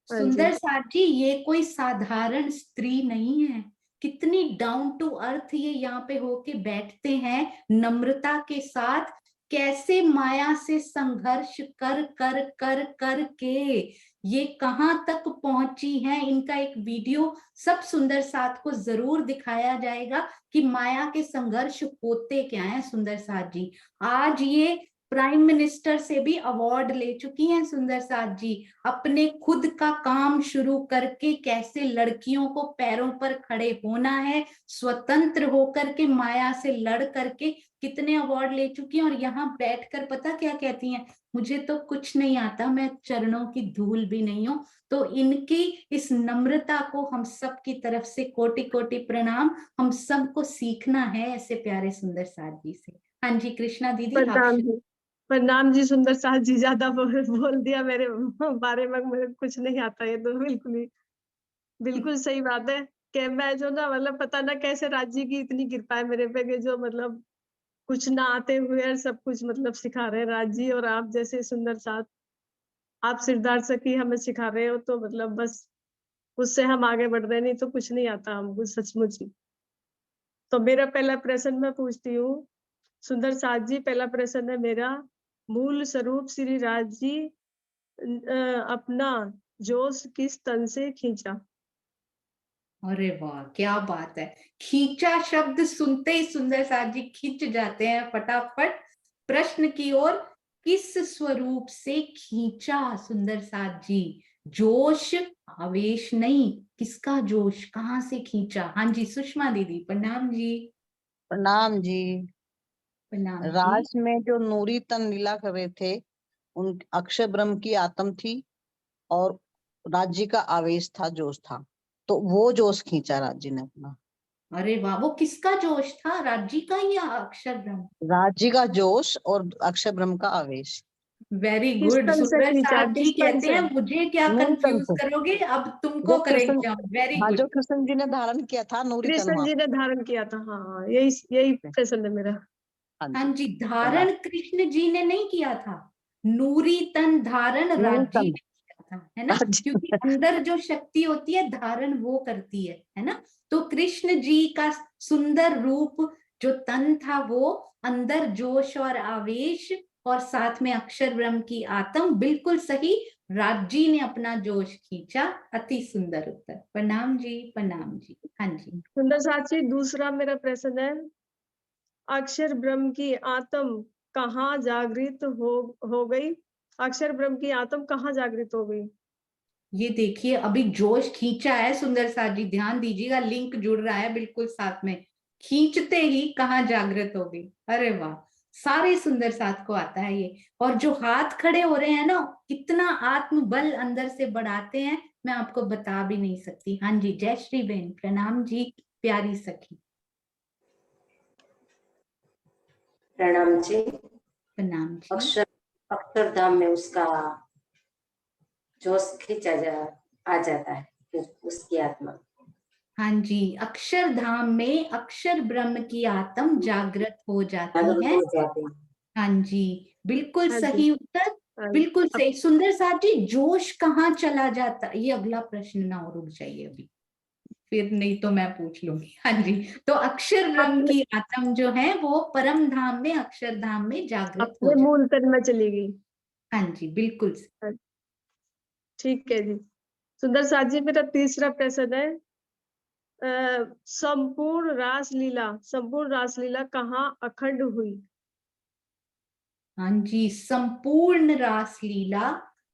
R: हाँ
A: सुंदर
R: जी।
A: साथ जी, ये कोई साधारण स्त्री नहीं है। कितनी डाउन टू अर्थ ये यहाँ पे होके बैठते हैं नम्रता के साथ। कैसे माया से संघर्ष कर कर कर कर के ये कहाँ तक पहुंची हैं। इनका एक वीडियो सब सुंदर साथ को जरूर दिखाया जाएगा कि माया के संघर्ष होते क्या हैं। सुंदर साथ जी आज ये प्राइम मिनिस्टर से भी अवार्ड ले चुकी हैं। सुंदर साथ जी अपने खुद का काम शुरू करके कैसे लड़कियों को पैरों पर खड़े होना है, स्वतंत्र होकर के माया से लड़ करके कितने अवार्ड ले चुकी हैं। और यहाँ बैठकर पता क्या कहती हैं, मुझे तो कुछ नहीं आता, मैं चरणों की धूल भी नहीं हूँ। तो इनकी इस नम्रता को हम सब की तरफ से कोटि कोटि प्रणाम। हम सबको सीखना है ऐसे प्यारे सुंदर साथ जी से। हाँ जी कृष्णा दीदी आप
R: प्रणाम जी, प्रणाम जी सुंदर साथ जी। ज्यादा बोल दिया मेरे बारे में, मुझे कुछ नहीं आता। ये तो बिल्कुल सही बात है कि मैं जो ना मतलब पता ना कैसे राज्य की इतनी कृपा है मेरे पे कि जो मतलब कुछ ना आते हुए सब कुछ मतलब सिखा रहे हैं राज्य। और आप जैसे सुंदर साथ, आप सिरदार सखी हमें सिखा रहे हो, तो मतलब बस उससे हम आगे बढ़ रहे, नहीं तो कुछ नहीं आता हमको सचमुच ही। तो मेरा पहला प्रश्न मैं पूछती हूँ सुंदर साथ जी। पहला प्रश्न है मेरा, मूल स्वरूप श्री राज जी अपना जोश किस तन से खींचा?
A: अरे वाह क्या बात है। खींचा शब्द सुनते ही सुंदर साथ जी खींच जाते हैं फटाफट प्रश्न की ओर। किस स्वरूप से खींचा सुंदर साथ जी? जोश, आवेश नहीं, किसका जोश, कहाँ से खींचा? हाँ जी सुषमा दीदी, प्रणाम जी।
T: प्रणाम जी।
A: प्रणाम जी।
T: राज में जो नूरी तन लीला कर रहे थे, उन अक्षय ब्रह्म की आत्म थी और राज्य का आवेश था, जोश था, तो वो जोश खींचा राज्य ने अपना।
A: अरे वाह, वो किसका जोश था, राज्य का या अक्षर ब्रह्म?
T: राज्य का जोश और अक्षय ब्रह्म का आवेश।
A: वेरी
R: किस
A: गुड।
R: तन से
A: सुंदर
R: खींचा?
A: साथ जी
R: किस तन
A: कहते
R: से?
A: हैं मुझे क्या
T: नूरी तन
A: कंफ्यूज
T: से,
A: करोगे, अब तुमको
T: जो
A: करेंगे
T: कृष्ण,
A: हम। वेरी
T: हाँ,
A: गुड।
T: जो कृष्ण जी ने धारण किया था नूरी तन
R: कृष्ण
T: वहां
R: जी ने धारण किया था, हाँ यही प्रश्न है मेरा।
A: हाँ जी, धारण कृष्ण जी ने नहीं किया था, नूरी तन धारण
T: नूरी
A: राज्य ने
T: तन,
A: किया था, है ना। क्योंकि अंदर जो शक्ति होती है धारण वो करती है ना। तो कृष्ण जी का सुंदर रूप जो तन था वो अंदर जोश और आवेश और साथ में अक्षर ब्रह्म की आत्म, बिल्कुल सही। राज्य ने अपना जोश खींचा। अति सुंदर उत्तर। प्रणाम जी, प्रणाम जी। हाँ जी
R: सुंदर साथ जी, दूसरा मेरा प्रश्न है, अक्षर ब्रह्म की आत्म कहाँ जागृत हो गई? अक्षर ब्रह्म की आत्म कहाँ जागृत हो गई?
A: ये देखिए अभी जोश खींचा है सुंदर साथ जी, ध्यान दीजिएगा, लिंक जुड़ रहा है बिल्कुल साथ में। खींचते ही कहाँ जागृत हो गई। अरे वाह, सारे सुंदर साथ को आता है ये। और जो हाथ खड़े हो रहे हैं ना, कितना आत्मबल अंदर से बढ़ाते हैं, मैं आपको बता भी नहीं सकती। हाँ जी जय श्री बहन, प्रणाम जी प्यारी सखी।
U: प्रणाम जी।
A: प्रणाम जी।
U: अक्षरधाम में उसका जोश खींचा आ जाता है, फिर उसकी आत्मा।
A: हाँ जी, अक्षरधाम में अक्षर ब्रह्म की आत्म जागृत हो जाती
U: जागृत
A: है।
U: हो जाती है।
A: हाँ जी बिल्कुल
R: हाँ जी।
A: सही उत्तर। बिल्कुल सही। सुंदर साथ जी, जोश कहाँ चला जाता, ये अगला प्रश्न ना हो, रुक जाइए अभी, फिर नहीं तो मैं पूछ लूंगी। हाँ जी, तो अक्षर ब्रह्म की आत्म जो है वो परम धाम में, अक्षरधाम में जागृत हो
R: अपने
A: जाए।
R: मूल तन में चली गई।
A: हाँ जी, बिल्कुल।
R: ठीक है जी। सुंदर साथ जी, मेरा तीसरा प्रश्न है, संपूर्ण रासलीला कहाँ अखंड हुई?
A: हाँ जी, संपूर्ण रासलीला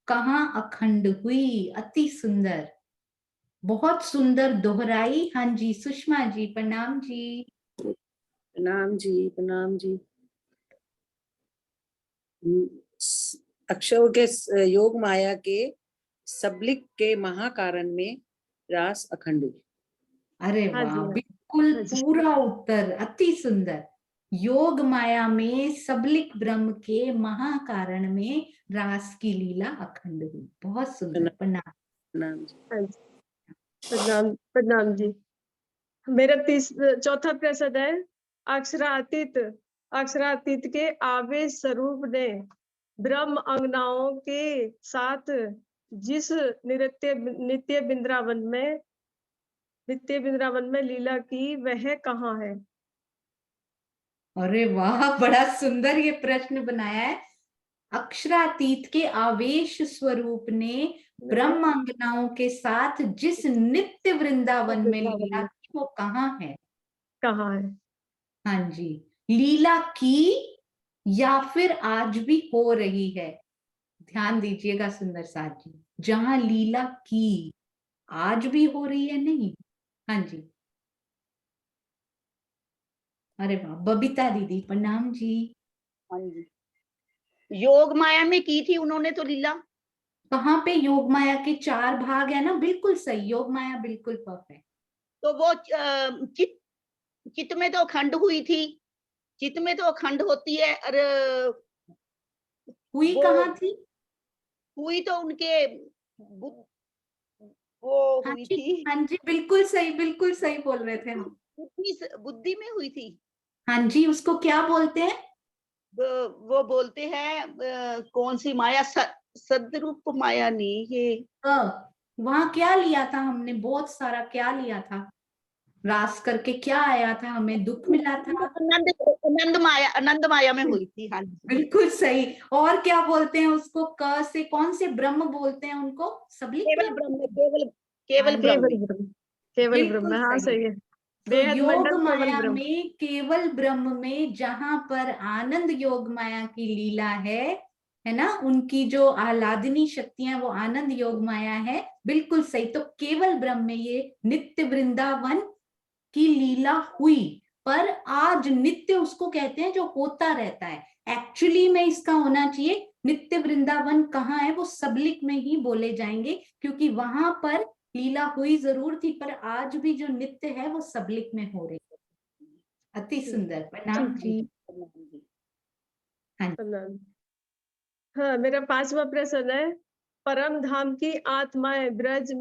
A: कहाँ अखंड हुई, अति सुंदर, बहुत सुंदर दोहराई। हाँ जी, सुषमा जी, प्रणाम जी।
C: प्रणाम जी, प्रणाम जी। अक्षरों के योग माया के सबलिक के महाकारण में रास अखंड हुई।
A: अरे
R: हाँ
A: वाह,
R: जी, हाँ।
A: बिल्कुल
R: हाँ जी।
A: पूरा उत्तर, अति सुंदर। योग माया में सबलिक ब्रह्म के महाकारण में रास की लीला अखंड हुई। बहुत सुंदर, प्रणाम।
C: प्रणाम जी।
R: हाँ जी, प्रणाम प्रणाम जी। मेरा चौथा प्रश्न है, अक्षरातीत के आवेश स्वरूप ने ब्रह्म अंगनाओं के साथ जिस नित्य वृंदावन में लीला की, वह कहाँ है?
A: अरे वाह, बड़ा सुंदर ये प्रश्न बनाया है। अक्षरातीत के आवेश स्वरूप ने ब्रह्मांगनाओं के साथ जिस नित्य वृंदावन में लीला की, वो कहाँ है?
R: कहाँ है?
A: हाँ जी, लीला की या फिर आज भी हो रही है? ध्यान दीजिएगा सुंदर साथ जी, जहां लीला की आज भी हो रही है, नहीं। हाँ जी, अरे वाह, बबीता दीदी, प्रणाम जी।
G: हाँ जी, योग माया में की थी उन्होंने तो लीला।
A: कहाँ पे? योग माया के 4 भाग है ना, बिल्कुल सही, योग माया बिल्कुल परफेक्ट।
G: तो वो चित्त में तो अखंड हुई थी, चित्त में तो अखंड होती है, और
A: हुई कहाँ थी?
G: हुई तो उनके वो
A: हाँ
G: हुई
A: जी,
G: थी,
A: हाँ जी, बिल्कुल सही, बिल्कुल सही बोल रहे थे हम।
G: बुद्धि में हुई थी।
A: हाँ जी, उसको क्या बोलते हैं?
G: वो बोलते हैं कौन सी माया, सदरूप माया नहीं, ये
A: वहां क्या लिया था हमने? बहुत सारा क्या लिया था? रास करके क्या आया था? हमें दुख मिला था।
G: आनंद माया में हुई थी। हाँ जी,
A: बिल्कुल सही। और क्या बोलते हैं उसको? क से कौन से ब्रह्म बोलते हैं उनको? सबलिक
G: केवल
A: ब्रह्म।
G: ब्रह्म, केवल ब्रह्म,
R: केवल ब्रह्म,
A: बिल्कुल
R: हाँ
A: सही।
R: सही है।
A: तो
R: बेहद
A: योग
R: मंडल केवल
A: माया
R: ब्रह्म।
A: में, केवल ब्रह्म में, जहां पर आनंद योग माया की लीला है ना, उनकी जो आह्लादनी शक्तियां, वो आनंद योग माया है। बिल्कुल सही। तो केवल ब्रह्म में ये नित्य वृंदावन की लीला हुई, पर आज नित्य उसको कहते हैं जो होता रहता है। एक्चुअली में इसका होना चाहिए, नित्य वृंदावन कहाँ है? वो सबलिक में ही बोले जाएंगे, क्योंकि वहां पर लीला हुई जरूर थी, पर आज भी जो नित्य है वो सबलिक में हो रही है। अति सुंदर, प्रणाम जी। हाँ,
R: हाँ, मेरा 5वां प्रश्न है, परम धाम की आत्माएं ब्रज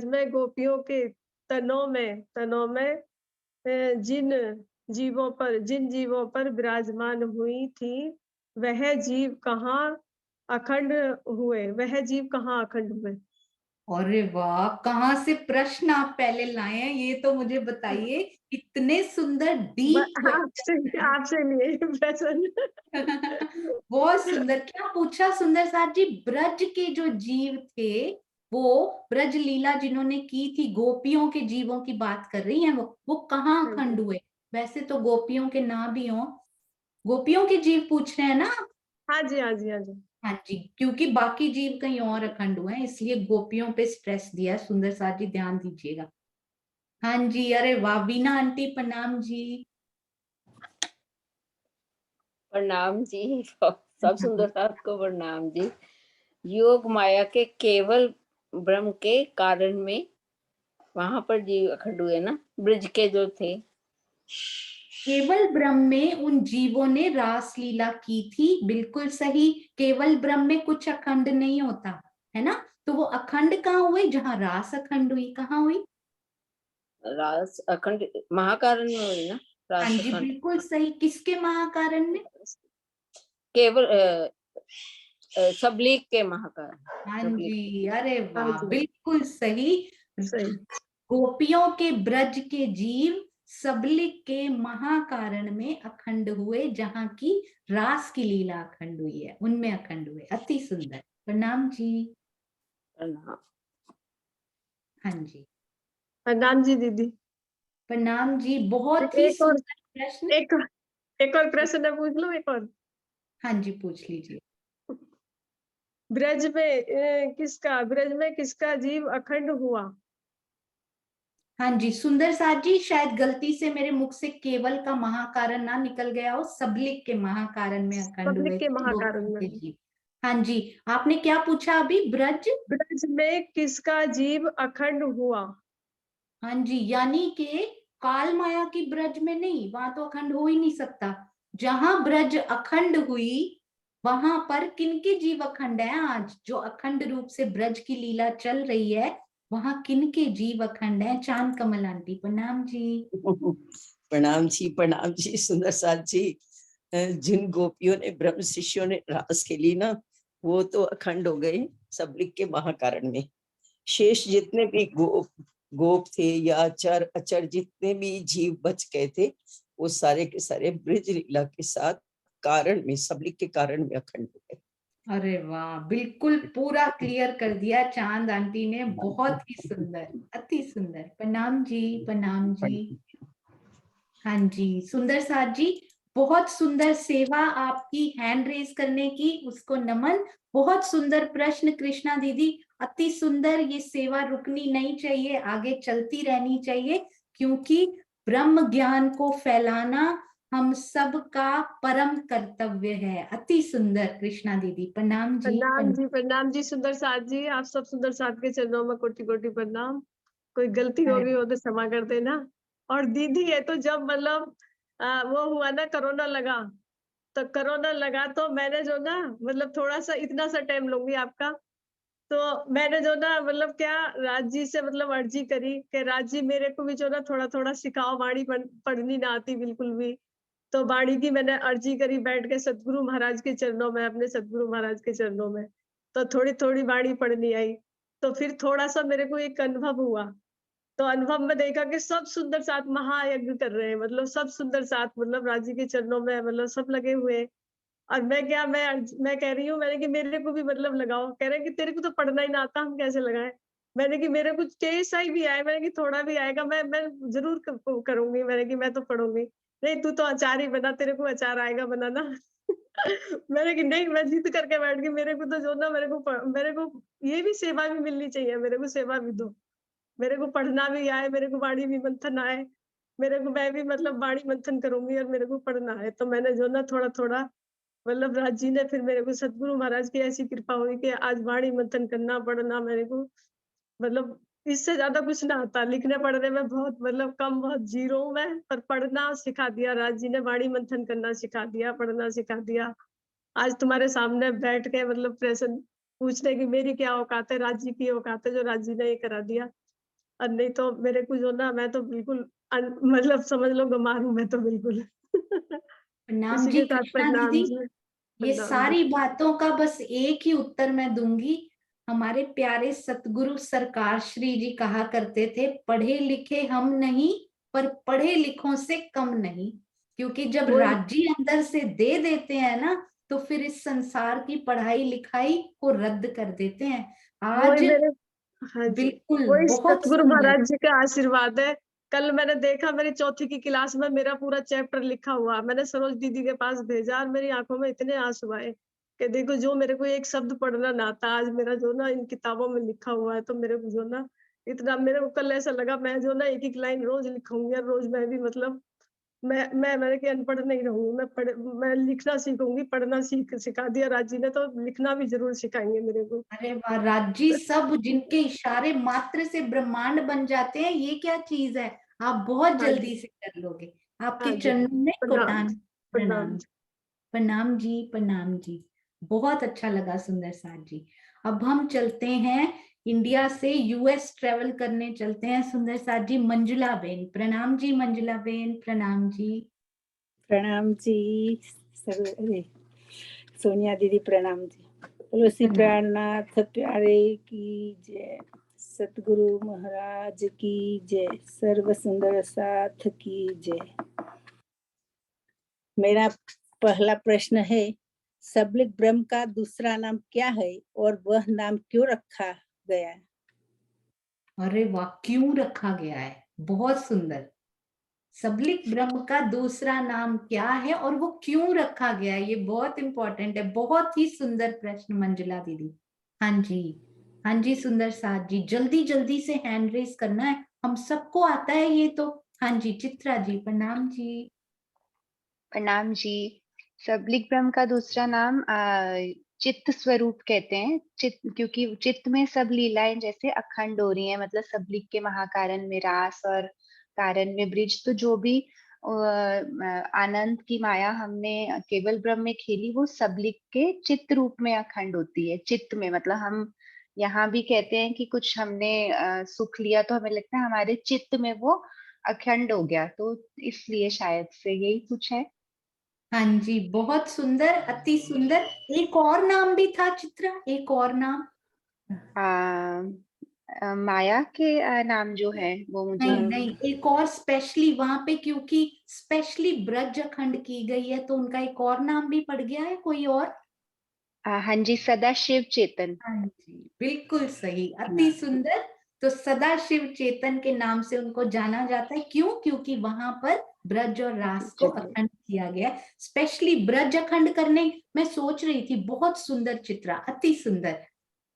R: में गोपियों के तनों में जिन जीवों पर विराजमान हुई थी, वह जीव कहाँ अखंड हुए?
A: अरे वाह, कहाँ से प्रश्न आप पहले लाए हैं, ये तो मुझे बताइए। इतने सुंदर डीप क्वेश्चन है।
R: आपसे लिए प्रश्न।
A: बहुत सुंदर। क्या पूछा सुंदर साथ जी? ब्रज के जो जीव थे, वो ब्रज लीला जिन्होंने की थी, गोपियों के जीवों की बात कर रही हैं, वो कहाँ अखंड हुए? वैसे तो गोपियों के ना भी हो, गोपियों के जीव पूछ रहे हैं ना?
R: हाँ जी, हाँ जी, हाँ जी।
A: हाँ जी, क्योंकि बाकी जीव कहीं और अखंड हुए हैं, इसलिए गोपियों पे स्ट्रेस दिया। सुंदर साथ जी, ध्यान दीजिएगा। हाँ जी, अरे वाह, वीना आंटी, प्रणाम जी।
L: प्रणाम जी, सब सुंदर साथ को प्रणाम जी। योग माया के केवल ब्रह्म के कारण में वहां पर जीव अखंड हुए ना, ब्रज के जो थे।
A: केवल ब्रह्म में उन जीवों ने रास लीला की थी, बिल्कुल सही। केवल ब्रह्म में कुछ अखंड नहीं होता है ना, तो वो अखंड कहाँ हुए? जहां रास अखंड हुई। कहाँ हुई?
L: रास अखंड महाकारण में हुई ना,
A: हाँ
L: रास
A: जी,
L: अखंड।
A: बिल्कुल सही। किसके महाकारण में?
L: केवल सबलीक के महाकारण।
A: हाँ
L: सबलीक।
A: जी, अरे
R: हाँ
A: वाह,
R: जी
A: बिल्कुल सही।
R: सही।
A: गोपियों के ब्रज के जीव सबलिक के महाकारण में अखंड हुए, जहाँ की रास की लीला अखंड हुई है, उनमें अखंड हुए। अति सुंदर। प्रणाम जी।
L: प्रणाम।
A: हाँ जी,
R: प्रणाम जी दीदी।
A: प्रणाम जी। बहुत ही
R: एक और
A: सुंदर प्रश्न।
R: एक और प्रश्न है, पूछ लो एक और।
A: हाँ जी, पूछ लीजिए।
R: ब्रज में किसका जीव अखंड हुआ?
A: हाँ जी, सुंदर साथ जी, शायद गलती से मेरे मुख से केवल का महाकारण ना निकल गया हो, सबलिक के महाकारण में अखंड
R: पब्लिक
A: हुए
R: के
A: थे
R: महाकारण
A: गोपियों के
R: में।
A: जीव। हाँ जी, आपने क्या पूछा अभी?
R: ब्रज में किसका जीव अखंड हुआ?
A: हाँ जी, यानी कि काल माया की ब्रज में नहीं, वहां तो अखंड हो ही नहीं सकता। जहां ब्रज अखंड हुई वहां पर किनके जीव अखंड है? आज जो अखंड रूप से ब्रज की लीला चल रही है, वहां किनके जीव अखंड है? चांद कमल आंटी, प्रणाम जी।
K: प्रणाम जी सुंदर साथ जी। जिन गोपियों ने ब्रह्म शिष्यों ने रास खेली ना, वो तो अखंड हो गए सबलिक के महाकारण में। शेष जितने भी गोप थे या अचर जितने भी जीव बच गए थे, वो सारे के सारे ब्रज लीला के साथ कारण में, सबलिक के कारण में अखंड हो गए।
A: अरे वाह, बिल्कुल पूरा क्लियर कर दिया चांद आंटी ने, बहुत ही सुंदर, अति सुंदर। प्रणाम जी, प्रणाम जी। हाँ जी, सुंदर साथ जी, बहुत सुंदर सेवा आपकी, हैंड रेज करने की, उसको नमन। बहुत सुंदर प्रश्न कृष्णा दीदी, अति सुंदर। ये सेवा रुकनी नहीं चाहिए, आगे चलती रहनी चाहिए, क्योंकि ब्रह्म ज्ञान को फैलाना हम सबका परम कर्तव्य है। अति सुंदर कृष्णा दीदी, प्रणाम जी।
R: प्रणाम जी सुंदर साथ जी। आप सब सुंदर साथ के चरणों में कोटि कोटि प्रणाम। कोई गलती हो गई हो तो क्षमा कर देना। और दीदी ये तो जब मतलब वो हुआ ना, कोरोना लगा तो मैंने जो ना मतलब थोड़ा सा इतना सा टाइम लूंगी आपका। तो मैंने जो ना मतलब क्या राज जी से मतलब अर्जी करी कि राज जी मेरे को भी जो ना थोड़ा थोड़ा सिखाओ, वाणी पढ़नी ना आती बिल्कुल भी। तो वाणी की मैंने अर्जी करी बैठ के सतगुरु महाराज के चरणों में, अपने सतगुरु महाराज के चरणों में। तो थोड़ी थोड़ी वाणी पढ़नी आई। तो फिर थोड़ा सा मेरे को एक अनुभव हुआ। तो अनुभव में देखा कि सब सुंदर साथ महायज्ञ कर रहे हैं, मतलब सब सुंदर साथ मतलब राज जी के चरणों में मतलब सब लगे हुए हैं। और मैं कह रही हूँ, मैंने कि मेरे को भी मतलब लगाओ। कह रहे कि तेरे को तो पढ़ना ही ना आता, हम कैसे लगाए? मैंने कि मेरे कुछ कैसा ही भी आए, मैंने कि थोड़ा भी आएगा मैं जरूर करूंगी। मैंने कि मैं तो पढ़ूंगी। नहीं तू तो अचार ही बना, तेरे को अचार आएगा बनाना। मैंने कि नहीं, मैं जिद करके बैठ गई। मेरे को तो जो ना मेरे को ये भी सेवा भी मिलनी चाहिए, मेरे को सेवा भी दो। मेरे को पढ़ना भी आए, मेरे को वाणी भी मंथन आए, मेरे को मैं भी मतलब वाणी मंथन करूंगी और मेरे को पढ़ना है। तो मैंने जो ना थोड़ा थोड़ा मतलब राज जी ने फिर मेरे को सतगुरु महाराज की ऐसी कृपा हुई कि आज वाणी मंथन करना पढ़ना मेरे को मतलब इससे ज्यादा कुछ ना आता। लिखने पढ़ने में बहुत मतलब कम, बहुत जीरो हूँ मैं, पर पढ़ना सिखा दिया राज जी ने, वाणी मंथन करना सिखा दिया, पढ़ना सिखा दिया। आज तुम्हारे सामने बैठ के मतलब प्रश्न पूछने की मेरी क्या औकात है, राज जी की औकात है जो राज जी ने ये करा दिया। और नहीं तो मेरे को जो ना, मैं तो बिल्कुल मतलब समझ लो गंवार हूँ मैं तो बिल्कुल।
A: प्रणाम
R: इसी
A: जी
R: के साथ
A: कृष्णा
R: प्रणाम
A: दीदी।
R: जी।
A: ये
R: प्रणाम जी।
A: सारी बातों का बस एक ही उत्तर मैं दूंगी। हमारे प्यारे सतगुरु सरकार श्री जी कहा करते थे, पढ़े लिखे हम नहीं, पर पढ़े लिखों से कम नहीं। क्योंकि जब राज्य अंदर से दे देते हैं ना, तो फिर इस संसार की पढ़ाई लिखाई को रद्द कर देते हैं। आज
R: हाँ जी,
A: बिल्कुल
R: वही
A: बहुत
R: सतगुरु
A: सुंदर।
R: महाराज जी का आशीर्वाद है। कल मैंने देखा मेरी चौथी की क्लास में मेरा पूरा चैप्टर लिखा हुआ, मैंने सरोज दीदी के पास भेजा और मेरी आंखों में इतने आंसू आए कि देखो जो मेरे को एक शब्द पढ़ना ना आता, आज मेरा जो ना इन किताबों में लिखा हुआ है। तो मेरे को जो ना इतना, मेरे को कल ऐसा लगा मैं जो ना एक एक लाइन रोज लिखूंगी और रोज मैं भी मतलब मैंने कि अनपढ़ नहीं रहूंगी, मैं लिखना सीखूंगी। पढ़ना सिखा दिया राज जी ने, तो लिखना भी जरूर सिखाएंगे मेरे को।
A: अरे वाह, राजी सब जिनके इशारे मात्र से ब्रह्मांड बन जाते हैं, ये क्या चीज है? आप बहुत
R: हाँ
A: जल्दी
R: जी,
A: से कर लोगे। आपके
R: हाँ जी,
A: चरणों में
R: प्रणाम
A: कोटान
R: प्रणाम
A: प्रणाम। प्रणाम जी, प्रणाम जी। बहुत अच्छा लगा सुंदर साथ जी। अब हम चलते हैं, इंडिया से यूएस ट्रेवल करने चलते हैं सुंदर साथ जी। मंजुला बेन, प्रणाम जी। मंजुला बेन, प्रणाम जी।
D: प्रणाम जी। अरे सोनिया दीदी प्रणाम जी। तुलसी प्राणनाथ प्यारे की जय, सतगुरु महाराज की जय, सर्व सुंदर साथ की जय। मेरा पहला प्रश्न है, सबलिक ब्रह्म का दूसरा नाम क्या है और वह नाम क्यों रखा गया है?
A: अरे वाह, क्यों रखा गया है, बहुत सुंदर। सबलिक ब्रह्म का दूसरा नाम क्या है और वो क्यों रखा गया है, ये बहुत इंपॉर्टेंट है। बहुत ही सुंदर प्रश्न मंजुला दीदी। हाँ जी, हाँ जी सुंदर साथ जी, जल्दी जल्दी से हैंड रेस करना है, हम सबको आता है ये तो। हाँ जी चित्रा जी, प्रणाम जी।
V: प्रणाम जी। सबलिक ब्रह्म का दूसरा नाम चित्त स्वरूप कहते हैं। चित्त, क्योंकि चित्त में सब लीलाएं जैसे अखंड हो रही हैं, मतलब सबलिक के महाकारण में रास और कारण में ब्रिज, तो जो भी आनंद की माया हमने केवल ब्रह्म में खेली वो सबलिक के चित्त रूप में अखंड होती है। चित्त में मतलब हम यहाँ भी कहते हैं कि कुछ हमने सुख लिया तो हमें लगता है हमारे चित्त में वो अखंड हो गया, तो इसलिए शायद से यही कुछ है।
A: हाँ जी बहुत सुंदर, अति सुंदर। एक और नाम भी था चित्रा, एक और नाम
V: माया के नाम जो है वो मुझे
A: नहीं नहीं, एक और स्पेशली वहां पे, क्योंकि स्पेशली ब्रज अखंड की गई है तो उनका एक और नाम भी पड़ गया है, कोई और?
V: हाँ जी, सदा शिव चेतन।
A: हाँ जी बिल्कुल सही, अति सुंदर। तो सदा शिव चेतन के नाम से उनको जाना जाता है, क्यों? क्योंकि वहां पर ब्रज और रास को अखंड किया गया, स्पेशली ब्रज अखंड करने। मैं सोच रही थी, बहुत सुंदर चित्रा, अति सुंदर।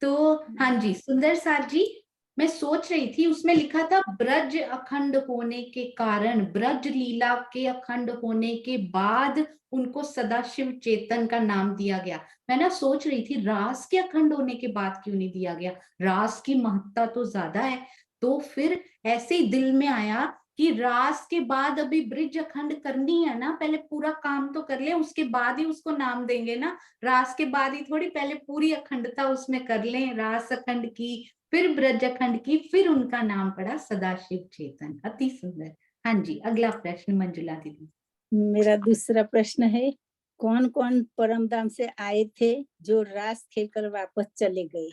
A: तो हाँ जी सुंदर साथ जी, मैं सोच रही थी उसमें लिखा था ब्रज अखंड होने के कारण, ब्रज लीला के अखंड होने के बाद उनको सदाशिव चेतन का नाम दिया गया। मैं ना सोच रही थी रास के अखंड होने के बाद क्यों नहीं दिया गया, रास की महत्ता तो ज्यादा है। तो फिर ऐसे ही दिल में आया कि रास के बाद अभी ब्रिज अखंड करनी है ना, पहले पूरा काम तो कर ले, उसके बाद ही उसको नाम देंगे ना। रास के बाद ही थोड़ी, पहले पूरी अखंडता उसमें कर लें, रास अखंड की, फिर ब्रज अखंड की, फिर उनका नाम पड़ा सदाशिव चेतन। अति सुंदर। हाँ जी अगला प्रश्न मंजुला दीदी।
D: मेरा दूसरा प्रश्न है, कौन कौन परमधाम से आए थे जो रास खेलकर वापस चले गए?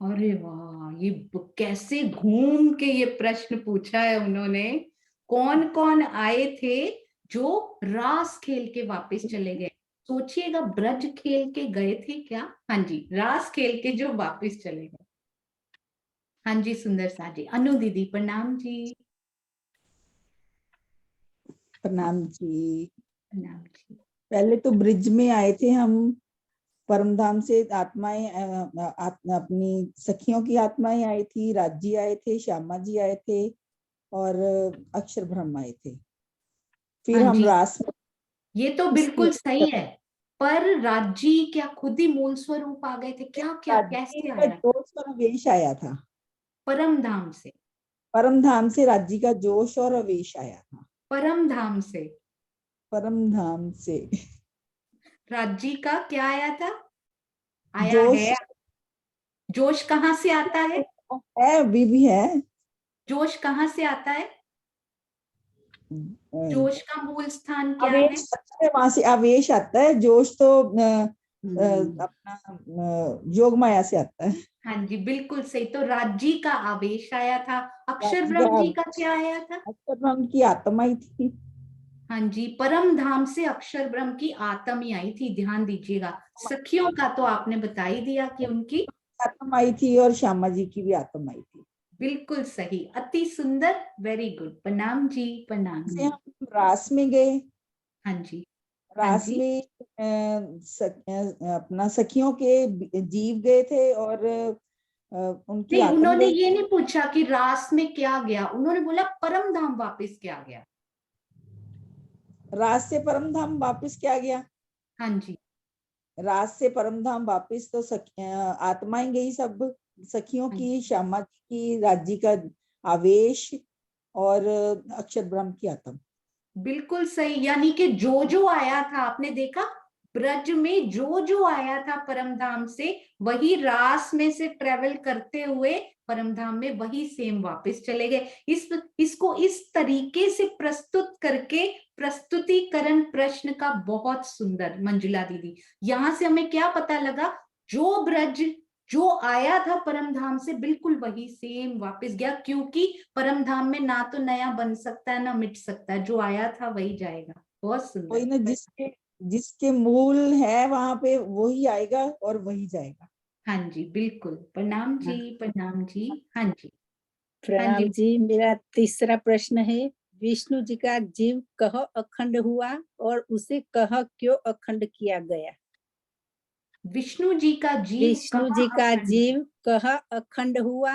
A: अरे वाह, ये कैसे घूम के ये प्रश्न पूछा है उन्होंने। कौन कौन आए थे जो रास खेल के वापस चले गए? सोचिएगा, ब्रज खेल के गए थे क्या? हाँ जी, रास खेल के जो वापस चले गए। हाँ जी सुंदर सा जी। अनु दीदी प्रणाम जी।
W: प्रणाम जी।
A: प्रणाम जी।
W: पहले तो ब्रिज में आए थे हम, परमधाम से आत्माएं अपनी सखियों की आत्माएं आई थी, राजी आए थे, श्यामा जी आए थे और अक्षर ब्रह्म आए थे। फिर
A: हाँ
W: हम
A: जी,
W: रास,
A: ये तो बिल्कुल सही है, पर राजी क्या खुद ही मूल स्वरूप आ गए थे क्या? क्या कैसे आया?
W: जोश और आवेश आया था
A: परम धाम से।
W: परम धाम से राज्य का जोश और आवेश आया था।
A: परम धाम से,
W: परम धाम से
A: राज्य का क्या आया था? आया
W: जोश
A: है। जोश कहाँ से आता है?
W: अभी भी है।
A: जोश कहाँ से आता है? जोश का मूल स्थान क्या है?
W: आवेश, वहां से आवेश आता है, जोश तो अपना योग माया से आता है।
A: हाँ जी बिल्कुल सही। तो राज्य का आवेश आया था। अक्षर ब्रह्म जी का क्या आया था?
W: अक्षर ब्रह्म की आत्मा ही थी।
A: हाँ जी, परम धाम से अक्षर ब्रह्म की आत्मा ही आई थी। ध्यान दीजिएगा, सखियों का तो आपने बता ही दिया कि उनकी
W: आत्मा आई थी और श्यामा जी की भी आत्मा आई थी।
A: बिल्कुल सही, अति सुंदर, वेरी गुड। प्रणाम जी, प्रणाम जी।
W: हम रास में गए।
A: हाँ जी,
W: रास में अपना सखियों के जीव गए थे और उनकी
A: नहीं,
W: आत्मा
A: उन्होंने
W: गई।
A: ये नहीं पूछा कि रास में क्या गया, उन्होंने बोला परम धाम वापिस क्या गया।
W: रास से परम धाम वापिस क्या गया?
A: हाँ जी,
W: रास से परम धाम वापिस तो आत्माएं गई सब, सखियों की, श्यामा जी की, राज्य का आवेश और अक्षर ब्रह्म की आत्मा।
A: बिल्कुल सही। यानी कि जो आया था, आपने देखा ब्रज में जो आया था परम धाम से, वही रास में से ट्रेवल करते हुए परम धाम में वही सेम वापस चले गए। इसको इस तरीके से प्रस्तुत करके प्रस्तुतिकरण प्रश्न का बहुत सुंदर मंजुला दीदी। यहां से हमें क्या पता लगा? जो ब्रज जो आया था परम धाम से बिल्कुल वही सेम वापस गया, क्योंकि परम धाम में ना तो नया बन सकता है ना मिट सकता है, जो आया था वही जाएगा। बहुत
W: वही
A: सुंदर।
W: ना, जिसके जिसके मूल है वहां पे वही आएगा और वही जाएगा।
A: हाँ जी बिल्कुल। प्रणाम जी, प्रणाम जी। हाँ जी, हाँ
D: प्रणाम
A: जी।
D: जी। मेरा तीसरा प्रश्न है, विष्णु जी का जीव कह अखंड हुआ और उसे कह क्यों अखंड किया गया?
A: विष्णु जी का जीव
D: विष्णु जी का जीव कह अखंड हुआ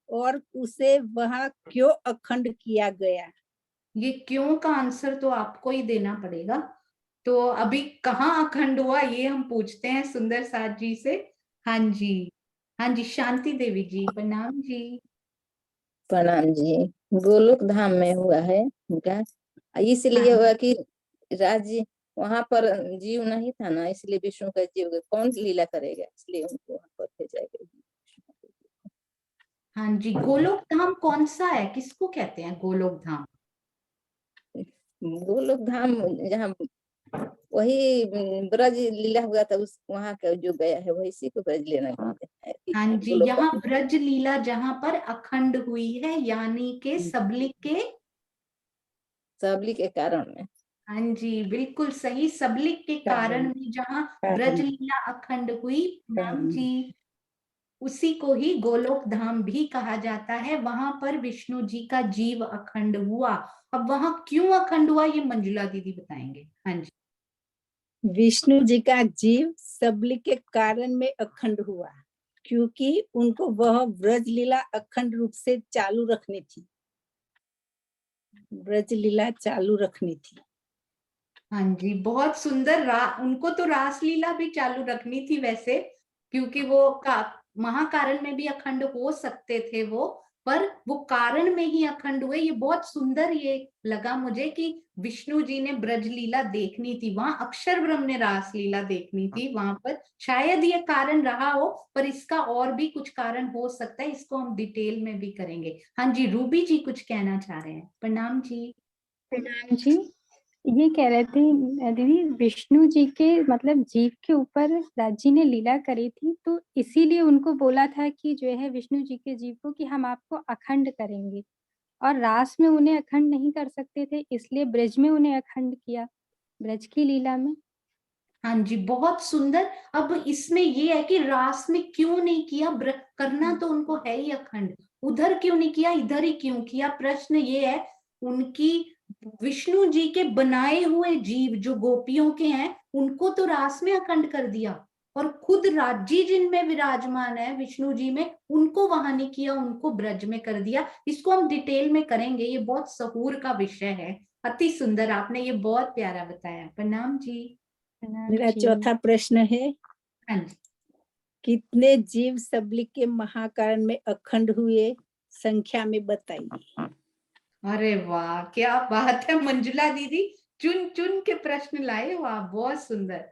D: और उसे वह क्यों अखंड किया गया?
A: ये क्यों का आंसर तो आपको ही देना पड़ेगा। तो अभी कहाँ अखंड हुआ ये हम पूछते हैं सुंदर साथ जी से। हाँ जी, हाँ जी, शांति देवी जी, प्रणाम जी।
L: प्रणाम जी। गोलोक धाम में हुआ है उनका, इसलिए
A: हाँ।
L: हुआ कि राज्य वहां पर जीव नहीं था ना, इसलिए विष्णु का जीव कौन लीला करेगा, इसलिए उनको वहां पर भेजा गया।
A: हाँ जी, गोलोक धाम कौन सा है, किसको कहते हैं गोलोक धाम?
L: गोलोक धाम जहाँ वही ब्रज लीला हुआ था, उस वहां का जो गया है वही इसी को ब्रज लेना कहते हैं।
A: हाँ जी, यहाँ ब्रज लीला जहाँ पर अखंड हुई है, यानी के सबलिक के
L: कारण में।
A: हाँ जी बिल्कुल सही, सबलिक के कारण में जहाँ ब्रज लीला अखंड हुई। प्रणाम जी। उसी को ही गोलोक धाम भी कहा जाता है। वहां पर विष्णु जी का जीव अखंड हुआ। अब वहां क्यों अखंड हुआ ये मंजुला दीदी बताएंगे। हाँ जी।
D: विष्णु जी का जीव सबलिक के कारण में अखंड हुआ, क्योंकि उनको वह ब्रज लीला अखंड रूप से चालू रखनी थी। ब्रज लीला चालू रखनी थी।
A: हाँ जी, बहुत सुंदर। उनको तो रासलीला भी चालू रखनी थी वैसे, क्योंकि वो महाकारण में भी अखंड हो सकते थे वो, पर वो कारण में ही अखंड हुए। ये बहुत सुंदर ये लगा मुझे कि विष्णु जी ने ब्रजलीला देखनी थी, वहां अक्षर ब्रह्म ने रासलीला देखनी थी वहां पर। शायद ये कारण रहा हो, पर इसका और भी कुछ कारण हो सकता है, इसको हम डिटेल में भी करेंगे। हाँ जी, रूबी जी कुछ कहना चाह रहे हैं। प्रणाम जी।
B: प्रणाम जी। ये कह रहे थे दीदी, विष्णु जी के मतलब जीव के ऊपर राज जी ने लीला करी थी, तो इसीलिए उनको बोला था कि जो है विष्णु जी के जीव को कि हम आपको अखंड करेंगे, और रास में उन्हें अखंड नहीं कर सकते थे, इसलिए ब्रज में उन्हें अखंड किया, ब्रज की लीला में।
A: हाँ जी, बहुत सुंदर। अब इसमें ये है कि रास में क्यों नहीं किया, करना तो उनको है ही अखंड, उधर क्यों नहीं किया, इधर ही क्यों किया? प्रश्न ये है। उनकी विष्णु जी के बनाए हुए जीव जो गोपियों के हैं, उनको तो रास में अखंड कर दिया, और खुद राज्य जिनमें विराजमान है विष्णु जी में, उनको वहां नहीं किया, उनको ब्रज में कर दिया। इसको हम डिटेल में करेंगे, ये बहुत सहूर का विषय है। अति सुंदर, आपने ये बहुत प्यारा बताया। प्रणाम जी।
D: मेरा चौथा प्रश्न है, कितने जीव सबलिक के महाकारण में अखंड हुए, संख्या में बताइए।
A: अरे वाह, क्या बात है मंजुला दीदी, चुन चुन के प्रश्न लाए, वाह बहुत सुंदर।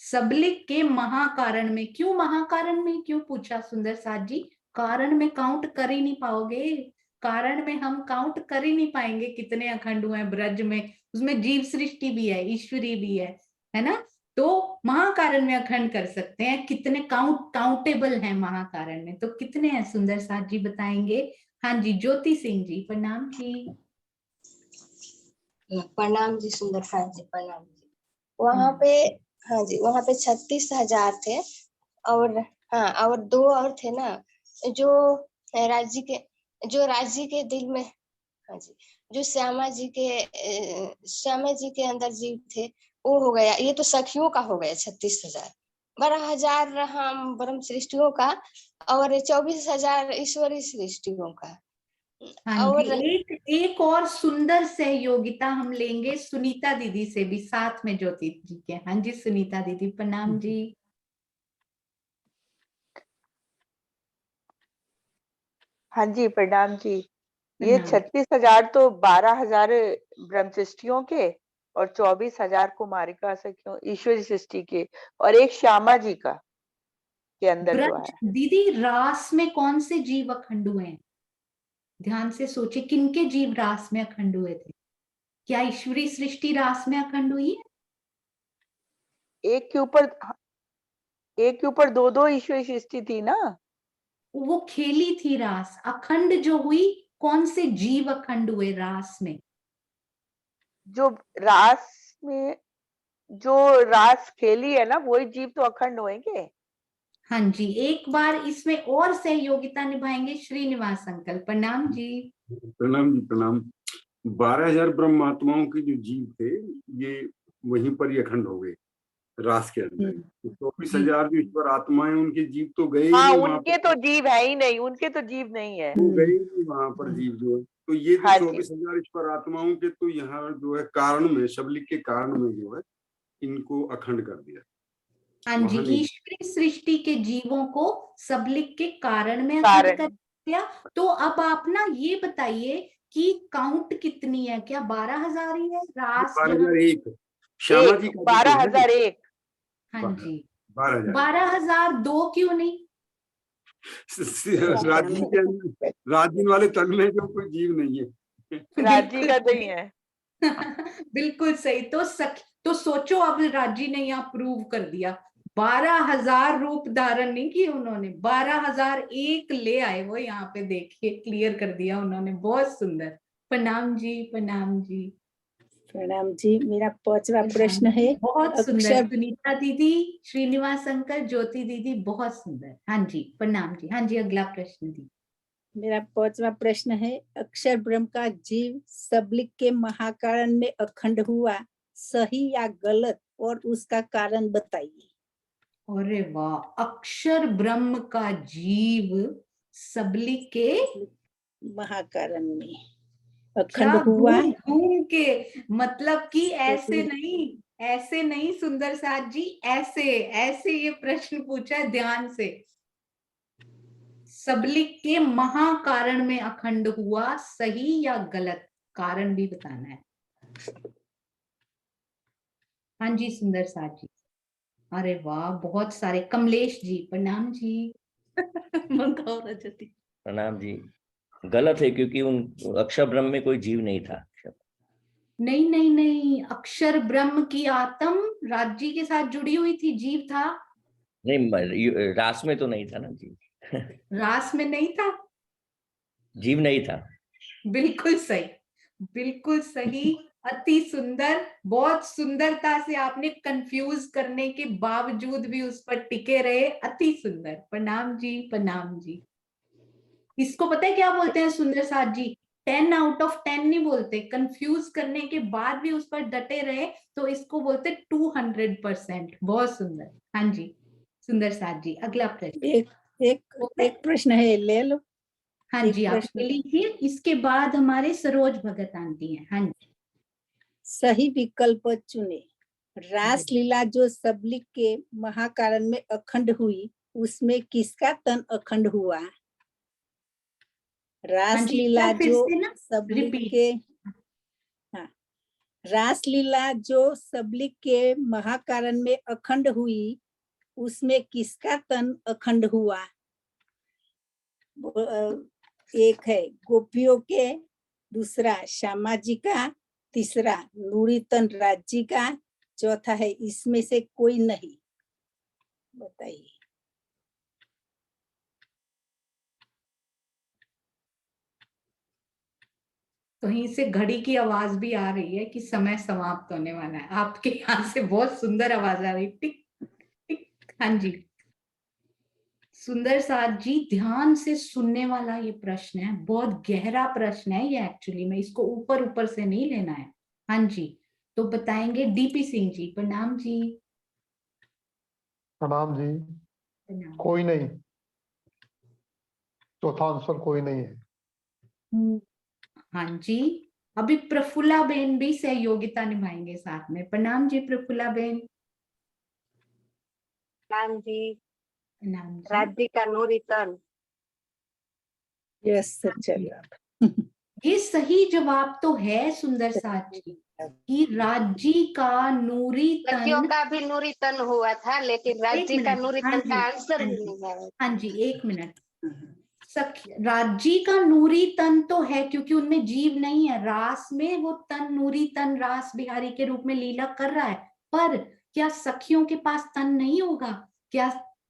A: सबलिक के महाकारण में, क्यों महाकारण में क्यों पूछा सुंदर साथ जी? कारण में काउंट कर ही नहीं पाओगे, कारण में हम काउंट कर ही नहीं पाएंगे कितने अखंड हुए हैं ब्रज में। उसमें जीव सृष्टि भी है, ईश्वरी भी है ना? तो महाकारण में अखंड कर सकते हैं। कितने काउंटेबल हैं महाकारण में, तो कितने हैं सुंदर साथ जी बताएंगे? हाँ जी, ज्योति सिंह जी, प्रणाम जी।
E: प्रणाम जी सुंदर साथ जी, प्रणाम जी। वहां पे हाँ जी, वहां पे 36,000 थे, और हाँ, और 2 और थे ना, जो राज्य के दिल में, हाँ जी, जो श्यामा जी के अंदर जीव थे, वो हो गया। ये तो सखियों का हो गया 36,000, 12,000 हम ब्रह्म सृष्टियों का, और 24,000 ईश्वरी सृष्टियों का।
A: हाँ
E: और
A: जी, एक और सुंदर सहयोगिता हम लेंगे सुनीता दीदी से भी साथ में, ज्योति जी के। हाँ जी, सुनीता दीदी, प्रणाम जी।
F: हाँ जी, प्रणाम जी। ये 36,000 तो 12,000 ब्रह्मसृष्टियों के और 24,000 कुमारिका सखियों ईश्वरी सृष्टि के, और एक श्यामा जी का के अंदर जो
A: ब्रज
F: है।
A: दीदी, रास में कौन से जीव अखंड हुए हैं? ध्यान से सोचे, किनके जीव रास में अखंड हुए थे? क्या ईश्वरी सृष्टि रास में अखंड हुई है?
F: एक के ऊपर एक के ऊपर दो दो ईश्वर सृष्टि थी ना।
A: वो खेली थी रास, अखंड जो हुई, कौन से जीव अखंड हुए रास में?
F: जो रास में जो रास खेली है ना, वही जीव तो अखंड होंगे।
A: हाँ जी, एक बार इसमें और सहयोगिता निभाएंगे श्रीनिवास अंकल। प्रणाम जी।
H: प्रणाम जी, प्रणाम। 12,000 ब्रह्मात्माओं के जो जीव थे, ये वहीं पर ही अखंड हो गए रास के अंदर। 24,000 जो ईश्वर आत्माएं, उनके जीव तो गए ही
F: हाँ,
H: नहीं वहां
F: उनके
H: पर,
F: तो जीव है ही नहीं, उनके तो जीव नहीं है।
H: वो गए ही नहीं वहां पर जीव जो है। तो ये जो
F: हाँ जी।
H: 24,000 ईश्वर आत्माओं के तो यहाँ जो है कारण में, शबलिक के कारण में जो है इनको अखंड कर दिया।
A: हाँ जी,
H: वहां नहीं।
A: ईश्वरी सृष्टि के जीवों को सबलिक के कारण में अखंड
F: कारण।
A: कर दिया। तो अब आप ना ये बताइए कि काउंट कितनी है? क्या 12,000 ही है रास?
H: 12,001 श्यामा जी का भी तो है।
F: 12,001।
A: हाँ जी,
H: 12,000
A: 12,002 क्यों नहीं?
H: राजी के अंदर, राजीन वाले तन में जो कोई जीव नहीं है।
F: राजी का नहीं है।
A: बिल्कुल सही। तो सोचो, अब राजी ने यहाँ प्रूव कर दिया। 12,000 रूप धारण नहीं किए उन्होंने, 12,001 ले आए वो। यहाँ पे देखिए, क्लियर कर दिया उन्होंने। बहुत सुंदर। प्रणाम जी, प्रणाम जी।
D: प्रणाम जी। मेरा 5वां प्रश्न है।
A: बहुत सुंदर
D: अक्षर
A: सुनीता दीदी, श्रीनिवास अंकल, ज्योति दीदी, बहुत सुंदर। हाँ जी, प्रणाम जी। हाँ जी, अगला प्रश्न दी।
D: मेरा 5वां प्रश्न है, अक्षर ब्रह्म का जीव सबलिक के महाकारण में अखंड हुआ, सही या गलत, और उसका कारण बताइए।
A: अरे वाह, अक्षर ब्रह्म का जीव सबलिक के
D: महाकारण में
A: क्या
D: अखंड हुआ।
A: घूम घूम के, मतलब कि ऐसे नहीं, ऐसे नहीं सुंदर साथ जी, ऐसे ऐसे ये प्रश्न पूछा है, ध्यान से। सबलिक के महाकारण में अखंड हुआ, सही या गलत, कारण भी बताना है। हाँ जी, सुंदर साथ जी। अरे वाह, बहुत सारे। कमलेश जी, प्रणाम जी।
I: प्रणाम जी। गलत है, क्योंकि उन अक्षर ब्रह्म में कोई जीव नहीं था।
A: नहीं नहीं नहीं, अक्षर ब्रह्म की आत्म राज्य के साथ जुड़ी हुई थी, जीव था।
I: नहीं, रास में तो नहीं था ना जीव।
A: रास में नहीं था,
I: जीव नहीं था।
A: बिल्कुल सही, बिल्कुल सही। अति सुंदर। बहुत सुंदरता से आपने कंफ्यूज करने के बावजूद भी उस पर टिके रहे। अति सुंदर। प्रणाम जी, प्रणाम जी। इसको पता है क्या बोलते हैं सुंदर साथ जी? 10 आउट ऑफ 10 नहीं बोलते, कंफ्यूज करने के बाद भी उस पर डटे रहे तो इसको बोलते 200%। बहुत सुंदर। हाँ जी, सुंदर साथ जी, अगला प्रश्न।
D: एक प्रश्न है, ले लो।
A: हाँ जी, आप ले लीजिए। इसके बाद हमारे सरोज भगत आंटी हैं। हाँ जी,
D: सही विकल्प चुने। रास लीला जो सबलिक के महाकारण में अखंड हुई, उसमें किसका तन अखंड हुआ? रास लीला जो सबलिक के, हाँ, रास लीला जो सबलिक के महाकारण में अखंड हुई, उसमें किसका तन अखंड हुआ? एक है गोपियों के, दूसरा श्यामा जी का, तीसरा नूरी तन राज जी का, चौथा है इसमें से कोई नहीं। बताइए।
A: कहीं से घड़ी की आवाज भी आ रही है कि समय समाप्त होने वाला है। आपके यहाँ से बहुत सुंदर आवाज आ रही, टिक टिक। हाँ जी, सुंदर साथ जी, ध्यान से सुनने वाला ये प्रश्न है, बहुत गहरा प्रश्न है ये। एक्चुअली में इसको ऊपर ऊपर से नहीं लेना है। हाँ जी, तो बताएंगे डीपी सिंह जी। प्रणाम जी।
J: प्रणाम जी।
A: प्रणाम।
J: कोई नहीं, चौथा आंसर कोई नहीं है।
A: हाँ जी, अभी प्रफुल्ला बेन भी सहयोगिता निभाएंगे साथ में। प्रणाम जी, प्रफुल्ला बेन।
X: प्रणाम जी।
A: प्रणाम जी।
X: राज्य का नूरी तन।
D: यस, चलो।
A: ये सही जवाब तो है सुंदर साथ जी, कि राज्य का नूरी
X: सखियों
A: तन।
X: का भी नूरी तन हुआ था, लेकिन राज्य का नूरी तन का आंसर ही नहीं है।
A: हाँ जी, एक मिनट। राज्य का नूरी तन तो है, क्योंकि उनमें जीव नहीं है। रास में वो तन, नूरी तन, रास बिहारी के रूप में लीला कर रहा है। पर क्या सखियों के पास तन नहीं होगा? क्या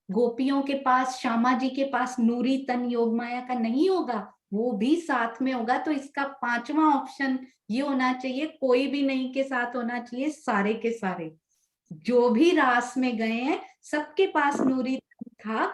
A: गोपियों के पास, श्यामा जी के पास नूरी तन योग माया का नहीं होगा? वो भी साथ में होगा। तो इसका 5वां ऑप्शन ये होना चाहिए, कोई भी नहीं के साथ होना चाहिए, सारे के सारे जो भी रास में गए हैं सबके पास नूरी तन था,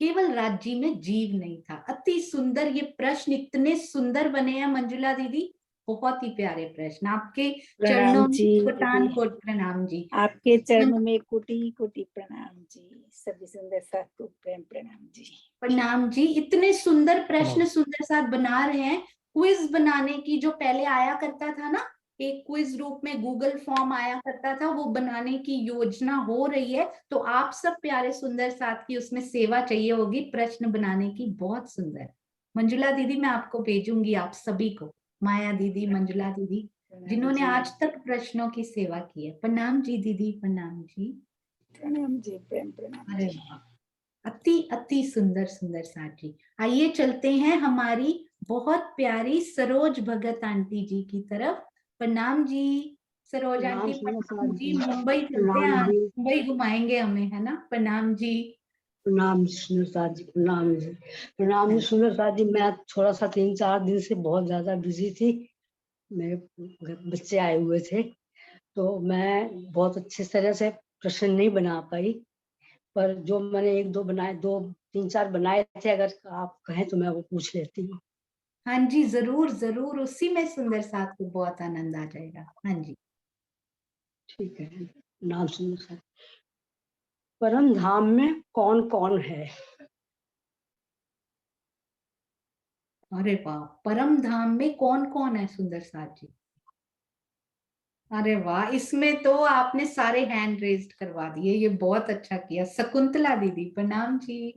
A: केवल राज्य में जीव नहीं था। अति सुंदर ये प्रश्न, इतने सुंदर बने हैं मंजुला दीदी, बहुत ही प्यारे प्रश्न। आपके चरणों में कोटान कोट प्रणाम जी।
D: आपके चरणों में कोटि कोटि प्रणाम जी। सभी सुंदर साथ को प्रेम प्रणाम जी।
A: प्रणाम जी। इतने सुंदर प्रश्न सुंदर साथ बना रहे हैं। क्विज बनाने की जो पहले आया करता था ना, एक क्विज रूप में गूगल फॉर्म आया करता था, वो बनाने की योजना हो रही है। तो आप सब प्यारे सुंदर साथ की उसमें सेवा चाहिए होगी प्रश्न बनाने की। बहुत सुंदर मंजुला दीदी, मैं आपको भेजूंगी आप सभी को, माया दीदी, मंजुला दीदी, जिन्होंने आज तक प्रश्नों की सेवा की है। प्रणाम जी दीदी, प्रणाम जी।
D: प्रणाम जी, प्रेम प्रणाम।
A: अरे वाह, अति अति सुंदर सुंदर साथ जी। आइए चलते हैं हमारी बहुत प्यारी सरोज भगत आंटी जी की तरफ। प्रणाम जी सरोज आंटी, प्रणाम जी। मुंबई चलते हैं, आज मुंबई घुमाएंगे हमें, है ना? प्रणाम जी।
M: प्रणाम सुंदर जी, प्रणाम जी, प्रणाम सुंदर जी। मैं थोड़ा सा 3-4 दिन से बहुत ज्यादा बिजी थी, मेरे बच्चे आए हुए थे, तो मैं बहुत अच्छे तरह से प्रश्न नहीं बना पाई, पर जो मैंने 1-2 बनाए, 2-3-4 बनाए थे, अगर आप कहें तो मैं वो पूछ लेती हूँ।
A: हाँ जी, जरूर जरूर, उसी में सुंदर साथ को बहुत आनंद आ जाएगा। हाँ जी
M: ठीक है। नाम सुंदर साथ, परम धाम में कौन कौन है?
A: अरे वाह, परम धाम में कौन कौन है सुंदर साथ जी? अरे वाह, इसमें तो आपने सारे हैंड रेज्ड करवा दिए, ये बहुत अच्छा किया। शकुंतला दीदी, प्रणाम जी।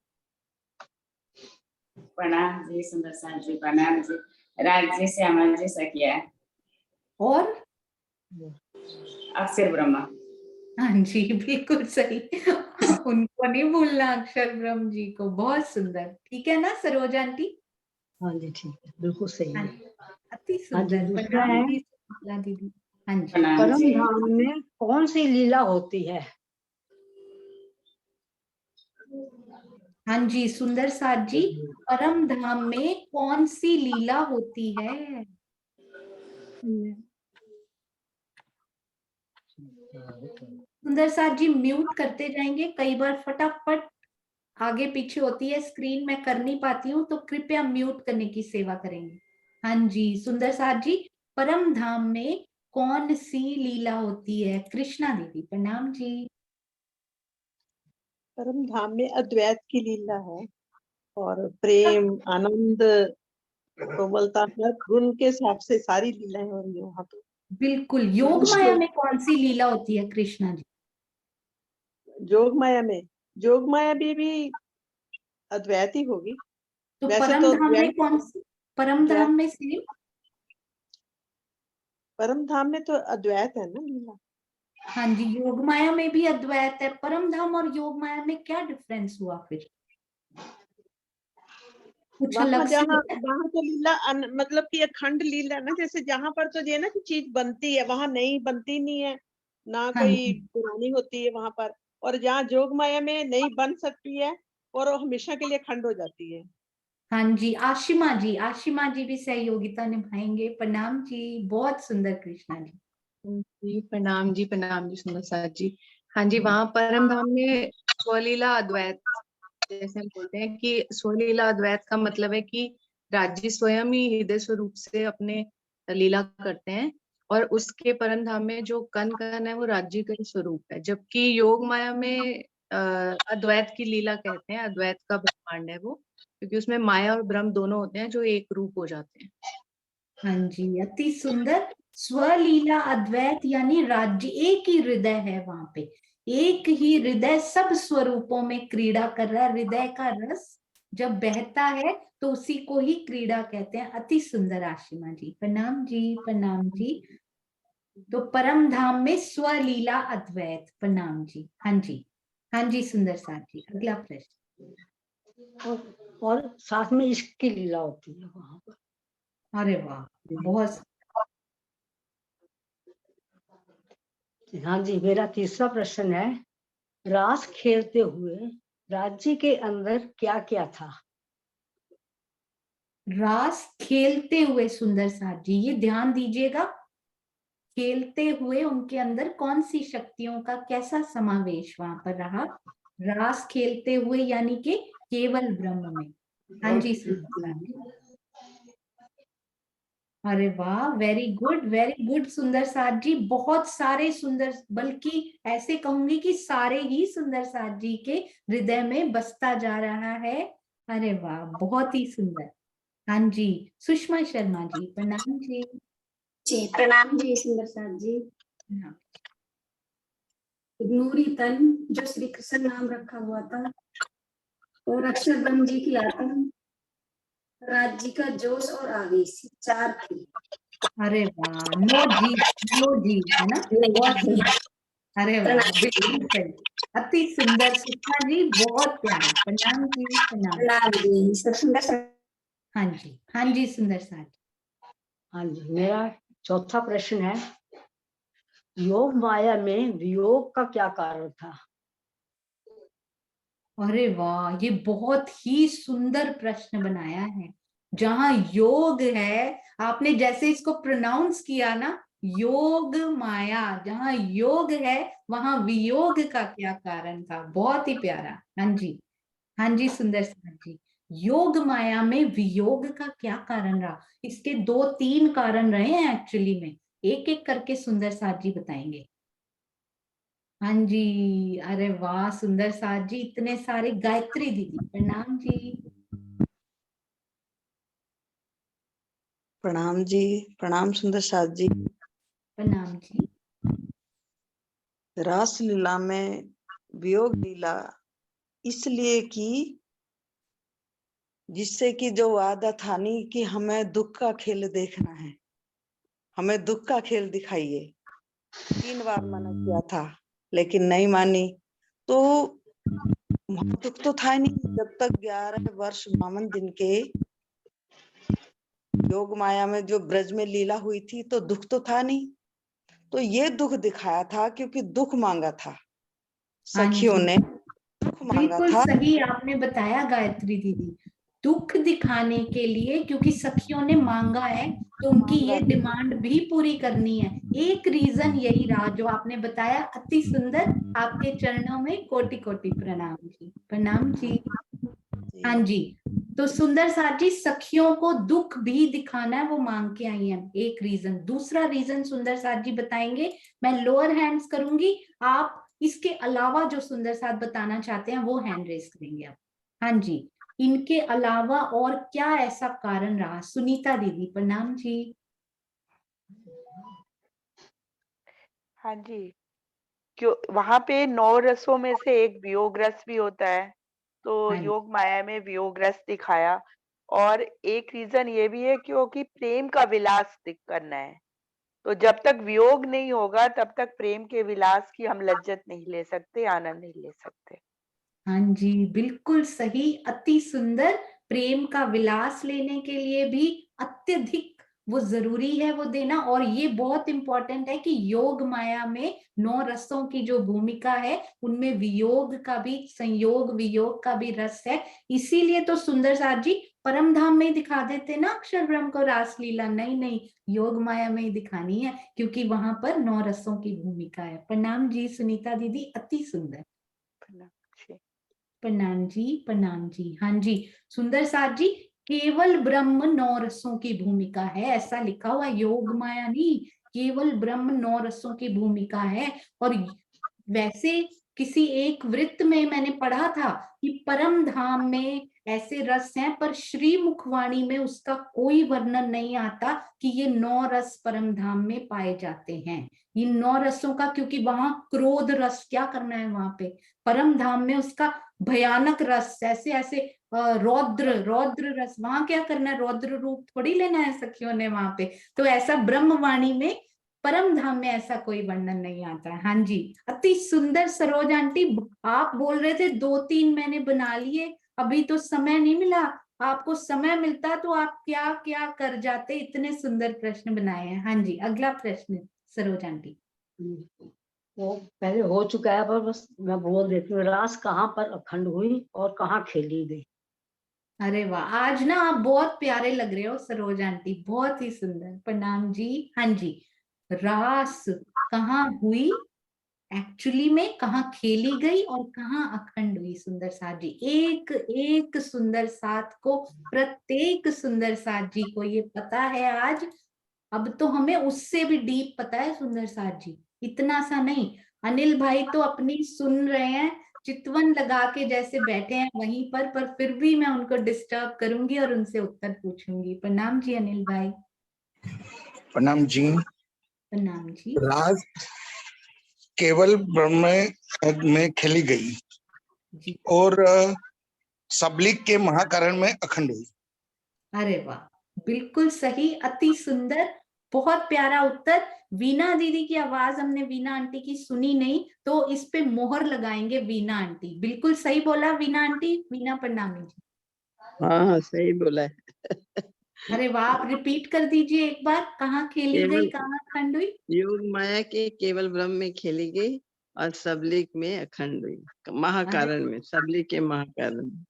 N: प्रणाम जी सुंदर साथ जी, प्रणाम जी। राज्य श्यामा जी सखिया
A: और
N: अक्षर ब्रह्मा।
A: हाँ जी, बिल्कुल सही। उनको नहीं भूलना, अक्षर ब्रह्म जी को। बहुत सुंदर, ठीक है ना सरोज आंटी?
M: हाँ जी ठीक है, बिल्कुल सही है।
A: अति
M: हाँ जी,
A: सुंदर।
M: दूसरा
A: प्रणाम
M: है,
A: जी शकुंतला दीदी। हाँ जी।
M: परम धाम में कौन सी लीला होती है?
A: हाँ जी सुंदर साथ जी, परम धाम में कौन सी लीला होती है? सुंदर साथ जी म्यूट करते जाएंगे, कई बार फटाफट आगे पीछे होती है स्क्रीन, मैं कर नहीं पाती हूँ, तो कृपया म्यूट करने की सेवा करेंगे। हाँ जी सुंदर साथ जी, परम धाम में कौन सी लीला होती है? कृष्णा दीदी, प्रणाम जी।
O: परम धाम में अद्वैत की लीला है, और प्रेम, आनंद, कोमलता, हर गुण के हिसाब से सारी लीलाएं हो रही है वहां पे।
A: बिल्कुल। योग माया में कौन सी लीला होती है कृष्णा जी?
O: जोग माया में, जोग माया भी अद्वैत ही होगी।
A: तो
O: वैसे
A: परम
O: तो
A: धाम में कौन सी? परम धाम में सेम?
O: परम धाम में तो अद्वैत है ना लीला।
A: हाँ जी, योग माया में भी अद्वैत है। परम धाम और योग माया में क्या डिफरेंस हुआ फिर? कुछ अलग से
O: वहाँ तो लीला मतलब कि अखंड लीला ना, जैसे जहाँ पर तो ये ना कि चीज बनती है, वहां नहीं बनती नहीं है ना,
A: हाँ
O: कोई पुरानी होती है वहां पर, और जहाँ जोग माया में नहीं बन सकती है और वो हमेशा के लिए अखंड हो जाती है।
A: हाँ जी, आशिमा जी, आशिमा जी भी सहयोगिता निभाएंगे। प्रणाम जी, बहुत सुंदर कृष्णा जी।
P: जी प्रणाम जी, प्रणाम जी सुंदर साथ जी। हाँ जी, वहाँ परम धाम में स्वलीला अद्वैत, जैसे हम बोलते हैं कि स्वलीला अद्वैत का मतलब है कि राज्य स्वयं ही हृदय स्वरूप से अपने लीला करते हैं, और उसके परम धाम में जो कन कन है वो राज्य का ही स्वरूप है। जबकि योग माया में अद्वैत की लीला कहते हैं, अद्वैत का ब्रह्मांड है वो, क्योंकि उसमें माया और ब्रह्म दोनों होते हैं जो एक रूप हो जाते हैं।
A: हाँ जी, अति सुंदर। स्वलीला अद्वैत यानी राज्य, एक ही हृदय है वहां पे, एक ही हृदय सब स्वरूपों में क्रीड़ा कर रहा है। हृदय का रस जब बहता है तो उसी को ही क्रीड़ा कहते हैं। अति सुंदर आशिमा जी, प्रणाम जी, प्रणाम जी। तो परम धाम में स्वलीला अद्वैत, प्रणाम जी। हाँ जी, हाँ जी सुंदर साथ जी, अगला प्रश्न।
M: और साथ में इश्क की लीला होती है वहां पर।
A: अरे वाह, बहुत।
M: हाँ जी, मेरा तीसरा प्रश्न है, रास खेलते हुए राज्य के अंदर क्या क्या था?
A: रास खेलते हुए सुंदर साथ जी, ये ध्यान दीजिएगा, खेलते हुए उनके अंदर कौन सी शक्तियों का कैसा समावेश वहां पर रहा? रास खेलते हुए यानी कि केवल ब्रह्म में। हाँ जी सुंदर साथ जी। अरे वाह, वेरी गुड सुंदर साथ जी। बहुत सारे सुंदर, बल्कि ऐसे कहूंगी कि सारे ही सुंदर साथ जी के हृदय में बसता जा रहा है। अरे वाह, बहुत ही सुंदर। हाँ जी, सुषमा शर्मा जी, प्रणाम जी।
Q: जी प्रणाम जी सुंदर साथ जी।
A: हाँ।
Q: नूरी तन जो श्री कृष्ण नाम रखा हुआ था, और अक्षर ब्रह्म जी की आत्मा, राज्य का जोश और आवेश, 4 थे।
A: अरे वाह, नो जी है ना? बहुत सुंदर। अरे वाह, बिल्कुल सही, अति सुंदर सुषमा जी, बहुत प्यारा। प्रणाम जी, प्रणाम।
Q: प्रणाम जी, सब सुंदर।
A: हाँ जी सुंदर साथ।
M: हाँ जी, मेरा चौथा प्रश्न है, योग माया में वियोग का क्या कारण था?
A: अरे वाह, ये बहुत ही सुंदर प्रश्न बनाया है। जहां योग है, आपने जैसे इसको प्रोनाउंस किया ना, योग माया, जहां योग है वहां वियोग का क्या कारण था? बहुत ही प्यारा। हाँ जी सुंदर साथ जी, योग माया में वियोग का क्या कारण रहा? इसके 2-3 कारण रहे हैं एक्चुअली में, एक एक करके सुंदर साथ जी बताएंगे। हाँ जी, अरे वाह सुंदर साथ जी, इतने सारे। गायत्री दीदी, प्रणाम जी।
O: प्रणाम जी, प्रणाम सुंदर साथ जी।
A: प्रणाम जी।
O: रास लीला में वियोग लीला इसलिए की जिससे कि जो वादा था नहीं कि हमें दुख का खेल देखना है, हमें दुख का खेल दिखाइए, 3 बार मना किया था लेकिन नहीं मानी। तो दुख तो था नहीं, जब तक 11 वर्ष 52 दिन के योग माया में जो ब्रज में लीला हुई थी तो दुख तो था नहीं। तो ये दुख दिखाया था क्योंकि दुख मांगा था, सखियों ने दुख मांगा
A: बिल्कुल
O: था।
A: सही आपने बताया गायत्री दीदी, दुख दिखाने के लिए, क्योंकि सखियों ने मांगा है तो उनकी ये डिमांड भी पूरी करनी है। एक रीजन यही रहा जो आपने बताया, अति सुंदर। आपके चरणों में कोटि कोटि प्रणाम जी। प्रणाम जी। हाँ जी, तो सुंदर साथ जी, सखियों को दुख भी दिखाना है, वो मांग के आई हैं, एक रीजन। दूसरा रीजन सुंदर साथ जी बताएंगे, मैं लोअर हैंड्स करूंगी, आप इसके अलावा जो सुंदर साथ बताना चाहते हैं वो हैंड रेस करेंगे आप। हाँ जी, इनके अलावा और क्या ऐसा कारण रहा? सुनीता दीदी, प्रणाम जी।
F: हाँ जी, क्यों वहां पे 9 रसों में से एक वियोग रस भी होता है, तो योग माया में वियोग रस दिखाया। और एक रीजन ये भी है क्योंकि प्रेम का विलास करना है, तो जब तक वियोग नहीं होगा तब तक प्रेम के विलास की हम लज्जत नहीं ले सकते, आनंद नहीं ले सकते।
A: हाँ जी, बिल्कुल सही, अति सुंदर। प्रेम का विलास लेने के लिए भी अत्यधिक वो जरूरी है वो देना। और ये बहुत इंपॉर्टेंट है कि योग माया में 9 रसों की जो भूमिका है उनमें वियोग का भी, संयोग वियोग का भी रस है। इसीलिए तो सुंदर साथ जी परम धाम में ही दिखा देते ना अक्षर ब्रह्म को रासलीला, नहीं, योग माया में ही दिखानी है क्योंकि वहां पर 9 रसों की भूमिका है। प्रणाम जी सुनीता दीदी, अति सुंदर। प्रणाम जी, प्रणाम जी। हाँ जी सुंदर साथ जी, केवल ब्रह्म 9 रसों की भूमिका है, ऐसा लिखा हुआ, योग माया नहीं, केवल ब्रह्म 9 रसों की भूमिका है। और वैसे किसी एक वृत्त में मैंने पढ़ा था कि परम धाम में ऐसे रस हैं, पर श्री मुखवाणी में उसका कोई वर्णन नहीं आता कि ये 9 रस परम धाम में पाए जाते हैं। इन 9 रसों का, क्योंकि वहां क्रोध रस क्या करना है वहां पे, परम धाम में उसका भयानक रस, ऐसे ऐसे रौद्र रस, वहां क्या करना है, रौद्र रूप थोड़ी लेना है सखियों ने वहां पे। तो ऐसा ब्रह्मवाणी में, परम धाम में ऐसा कोई वर्णन नहीं आता है। हाँ जी, अति सुंदर। सरोज आंटी, आप बोल रहे थे 2-3 मैंने बना लिए, अभी तो समय नहीं मिला। आपको समय मिलता तो आप क्या क्या कर जाते, इतने सुंदर प्रश्न बनाए हैं। हाँ जी, अगला प्रश्न सरोज आंटी।
M: वो पहले हो चुका है, पर बस मैं बोल देती हूँ, रास कहाँ पर अखंड हुई और कहाँ खेली गई।
A: अरे वाह, आज ना आप बहुत प्यारे लग रहे हो सरोज आंटी, बहुत ही सुंदर। प्रणाम जी। हाँ जी, रास कहाँ हुई, एक्चुअली में कहाँ खेली गई और कहाँ अखंड हुई। सुंदर साथ जी, एक एक सुंदर साथ को, प्रत्येक सुंदर साथ जी को ये पता है आज। अब तो हमें उससे भी डीप पता है सुंदर साथ जी, इतना सा नहीं। अनिल भाई तो अपनी सुन रहे हैं, चितवन लगा के जैसे बैठे हैं वहीं पर फिर भी मैं उनको डिस्टर्ब करूंगी और उनसे उत्तर पूछूंगी। प्रणाम जी अनिल भाई।
C: प्रणाम जी।
A: प्रणाम जी।
C: रास केवल ब्रह्म में खेली गई
A: जी।
C: और सबलिक के महाकारण में अखंड हुई।
A: अरे वाह, बिल्कुल सही, अति सुंदर, बहुत प्यारा उत्तर। वीणा दीदी की आवाज हमने वीणा आंटी की सुनी नहीं, तो इस पे मोहर लगाएंगे वीणा आंटी। बिल्कुल सही बोला वीणा आंटी। वीणा प्रणामी जी।
K: हाँ सही बोला है।
A: अरे वाह, आप रिपीट कर दीजिए एक बार, कहाँ खेली गई, कहाँ अखंड हुई।
K: योग माया के केवल ब्रह्म में खेली गई और सबलिक में अखंड हुई, महाकारण में, सबलिक के महाकारण में।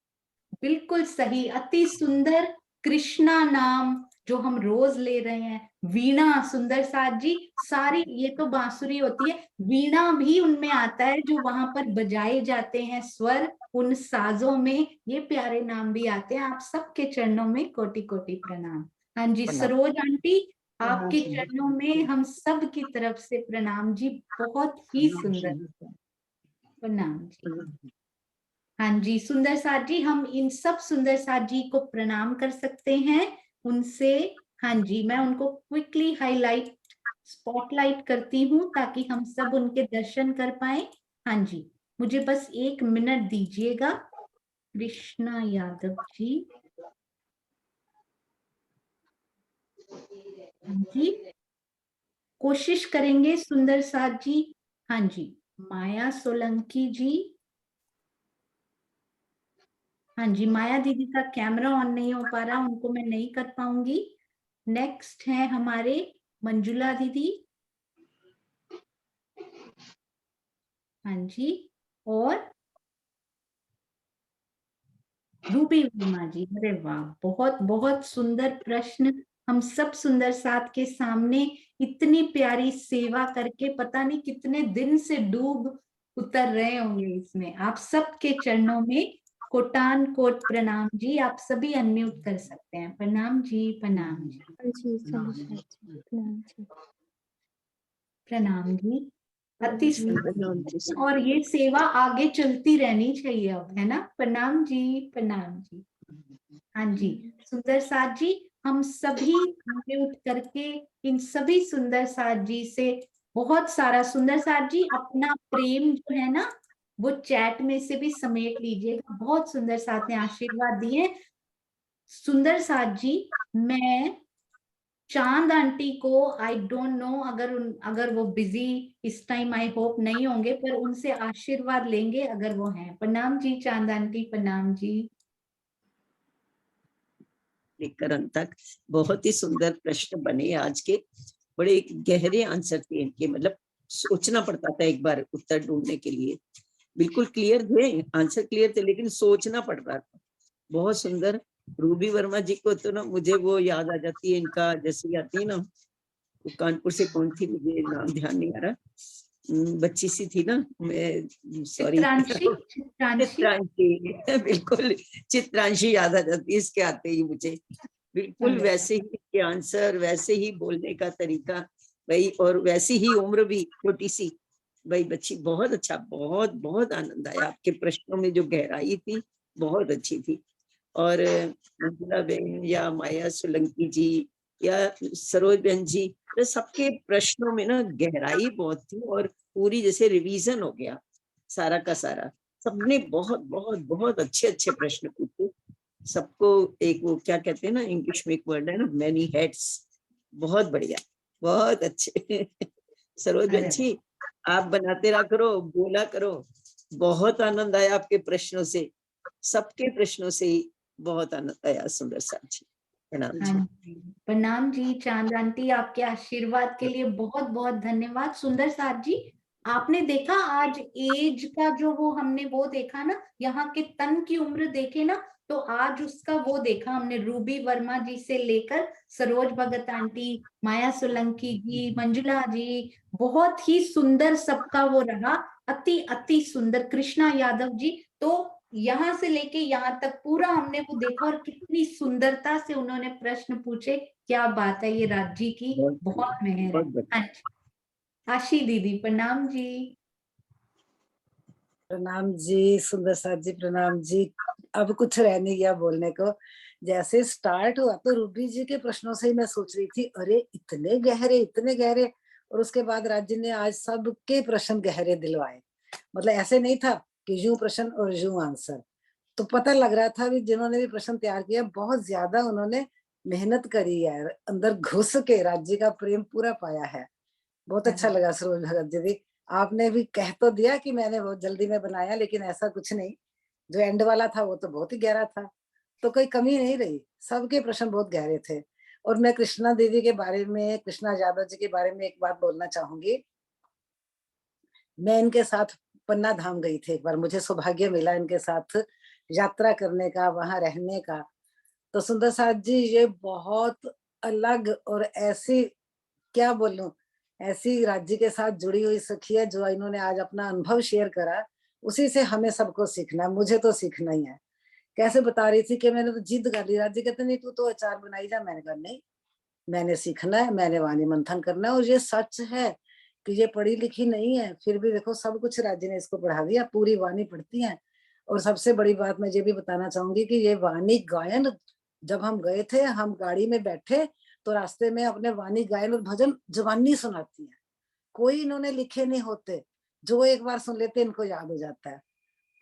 A: बिल्कुल सही, अति सुंदर। कृष्णा नाम जो हम रोज ले रहे हैं, वीणा, सुंदर साथ जी, सारी ये तो बांसुरी होती है, वीणा भी उनमें आता है जो वहां पर बजाए जाते हैं स्वर, उन साजों में ये प्यारे नाम भी आते हैं। आप सबके चरणों में कोटि कोटि प्रणाम। हाँ जी सरोज आंटी, आपके चरणों में हम सब की तरफ से प्रणाम जी, बहुत ही सुंदर। प्रणाम जी। हाँ जी सुंदर साथ जी, हम इन सब सुंदर साथ जी को प्रणाम कर सकते हैं उनसे। हाँ जी, मैं उनको क्विकली हाईलाइट, स्पॉटलाइट करती हूँ ताकि हम सब उनके दर्शन कर पाए। हाँ जी, मुझे बस 1 मिनट दीजिएगा। कृष्णा यादव जी, हाँ जी, कोशिश करेंगे सुंदर साथ जी। हाँ जी, माया सोलंकी जी, हाँ जी, माया दीदी का कैमरा ऑन नहीं हो पा रहा, उनको मैं नहीं कर पाऊंगी। नेक्स्ट है हमारे मंजुला दीदी, हाँ जी, और रूबी वर्मा जी। अरे वाह, बहुत बहुत सुंदर प्रश्न। हम सब सुंदर साथ के सामने इतनी प्यारी सेवा करके पता नहीं कितने दिन से डूब उतर रहे होंगे इसमें। आप सबके चरणों में कोटान कोट प्रणाम जी। आप सभी अनम्यूट कर सकते हैं। प्रणाम जी, प्रणाम जी, प्रणाम जी, अति सुंदर। और ये सेवा आगे चलती रहनी चाहिए अब, है ना। प्रणाम जी, प्रणाम जी। हाँ जी सुंदर साथ जी, हम सभी म्यूट करके इन सभी सुंदर साथ जी से बहुत सारा, सुंदर साथ जी अपना प्रेम जो है ना वो चैट में से भी समेट लीजिएगा। बहुत सुंदर साथ ने आशीर्वाद दिए। सुंदर साथ जी, मैं चांद आंटी को, आई डोंट नो अगर वो बिजी इस टाइम, आई होप नहीं होंगे, पर उनसे आशीर्वाद लेंगे अगर वो हैं। प्रणाम जी चांद आंटी, प्रणाम जी।
K: लेकर अंत तक बहुत ही सुंदर प्रश्न बने आज के, बड़े गहरे आंसर थे इनके, मतलब सोचना पड़ता था एक बार उत्तर ढूंढने के लिए। बिल्कुल क्लियर थे आंसर, क्लियर थे, लेकिन सोचना पड़ रहा था। बहुत सुंदर। रूबी वर्मा जी को तो ना मुझे वो याद आ जाती है, इनका जैसे आती है ना, वो कानपुर से कौन थी, मुझे नाम ध्यान नहीं आ रहा, बच्ची सी थी ना, मैं सॉरी, चित्रांशी, बिल्कुल चित्रांशी याद आ जाती है इसके आते ही मुझे। बिल्कुल वैसे ही के आंसर, वैसे ही बोलने का तरीका भाई, और वैसी ही उम्र भी छोटी सी भाई बच्ची। बहुत अच्छा, बहुत बहुत आनंद आया आपके प्रश्नों में, जो गहराई थी बहुत अच्छी थी। और मंजुला बहन या माया सोलंकी जी या सरोज बहन जी, तो सबके प्रश्नों में ना गहराई बहुत थी, और पूरी जैसे रिवीजन हो गया सारा का सारा। सबने बहुत बहुत बहुत अच्छे अच्छे प्रश्न पूछे। सबको एक वो क्या कहते हैं ना, इंग्लिश में एक वर्ड है ना, मैनी हेड्स। बहुत बढ़िया, बहुत अच्छे। सरोज बहन जी आप बनाते रहा करो, बोला करो। बहुत आनंद आया आपके प्रश्नों से, सबके प्रश्नों से ही बहुत आनंद आया। सुंदर साथ जी, प्रणाम जी।
A: प्रणाम जी चांद आंटी, आपके आशीर्वाद के लिए बहुत बहुत धन्यवाद। सुंदर साथ जी, आपने देखा आज एज का जो वो हमने वो देखा ना, यहाँ के तन की उम्र देखे ना, तो आज उसका वो देखा हमने, रूबी वर्मा जी से लेकर सरोज भगत आंटी, माया सोलंकी जी, मंजुला जी, बहुत ही सुंदर सबका वो रहा, अति अति सुंदर। कृष्णा यादव जी, तो यहाँ से लेके यहाँ तक पूरा हमने वो देखा, और कितनी सुंदरता से उन्होंने प्रश्न पूछे। क्या बात है, ये राज्य की बहुत मेहर है। हाँ जी, आशी दीदी प्रणाम जी।
G: प्रणाम जी, सुंदर साथ जी प्रणाम जी। अब कुछ रह नहीं गया बोलने को। जैसे स्टार्ट हुआ तो रूबी जी के प्रश्नों से ही मैं सोच रही थी, अरे इतने गहरे इतने गहरे। और उसके बाद राज्य ने आज सबके प्रश्न गहरे दिलवाए। मतलब ऐसे नहीं था कि यूं प्रश्न और यूं आंसर। तो पता लग रहा था भी जिन्होंने भी प्रश्न तैयार किया बहुत ज्यादा उन्होंने मेहनत करी है, अंदर घुस के राज्य का प्रेम पूरा पाया है। बहुत अच्छा लगा सरोज भगत जी। आपने भी कह तो दिया कि मैंने बहुत जल्दी में बनाया, लेकिन ऐसा कुछ नहीं। जो एंड वाला था वो तो बहुत ही गहरा था, तो कोई कमी नहीं रही। सबके प्रश्न बहुत गहरे थे। और मैं कृष्णा दीदी के बारे में, कृष्णा यादव जी के बारे में एक बात बोलना चाहूंगी। मैं इनके साथ पन्ना धाम गई थी एक बार, मुझे सौभाग्य मिला इनके साथ यात्रा करने का, वहां रहने का। तो सुंदर साथ जी ये बहुत अलग और ऐसी, क्या बोलूं, ऐसी राज्य के साथ जुड़ी हुई सखी है जो इन्होंने आज अपना अनुभव शेयर करा। उसी से हमें सबको सीखना है, मुझे तो सीखना ही है। कैसे बता रही थी कि मैंने तो जिद कर ली। राज्य कहते नहीं तू तो अचार बनाई जा। मैंने कहा नहीं, मैंने सीखना है, मैंने वाणी मंथन करना है। और ये सच है कि ये पढ़ी लिखी नहीं है, फिर भी देखो सब कुछ राज्य ने इसको पढ़ा दिया, पूरी वाणी पढ़ती है। और सबसे बड़ी बात मैं ये भी बताना चाहूंगी कि ये वाणी गायन, जब हम गए थे, हम गाड़ी में बैठे तो रास्ते में अपने वाणी गायन और भजन जवानी सुनाती है। कोई इन्होंने लिखे नहीं होते, जो एक बार सुन लेते इनको याद हो जाता है।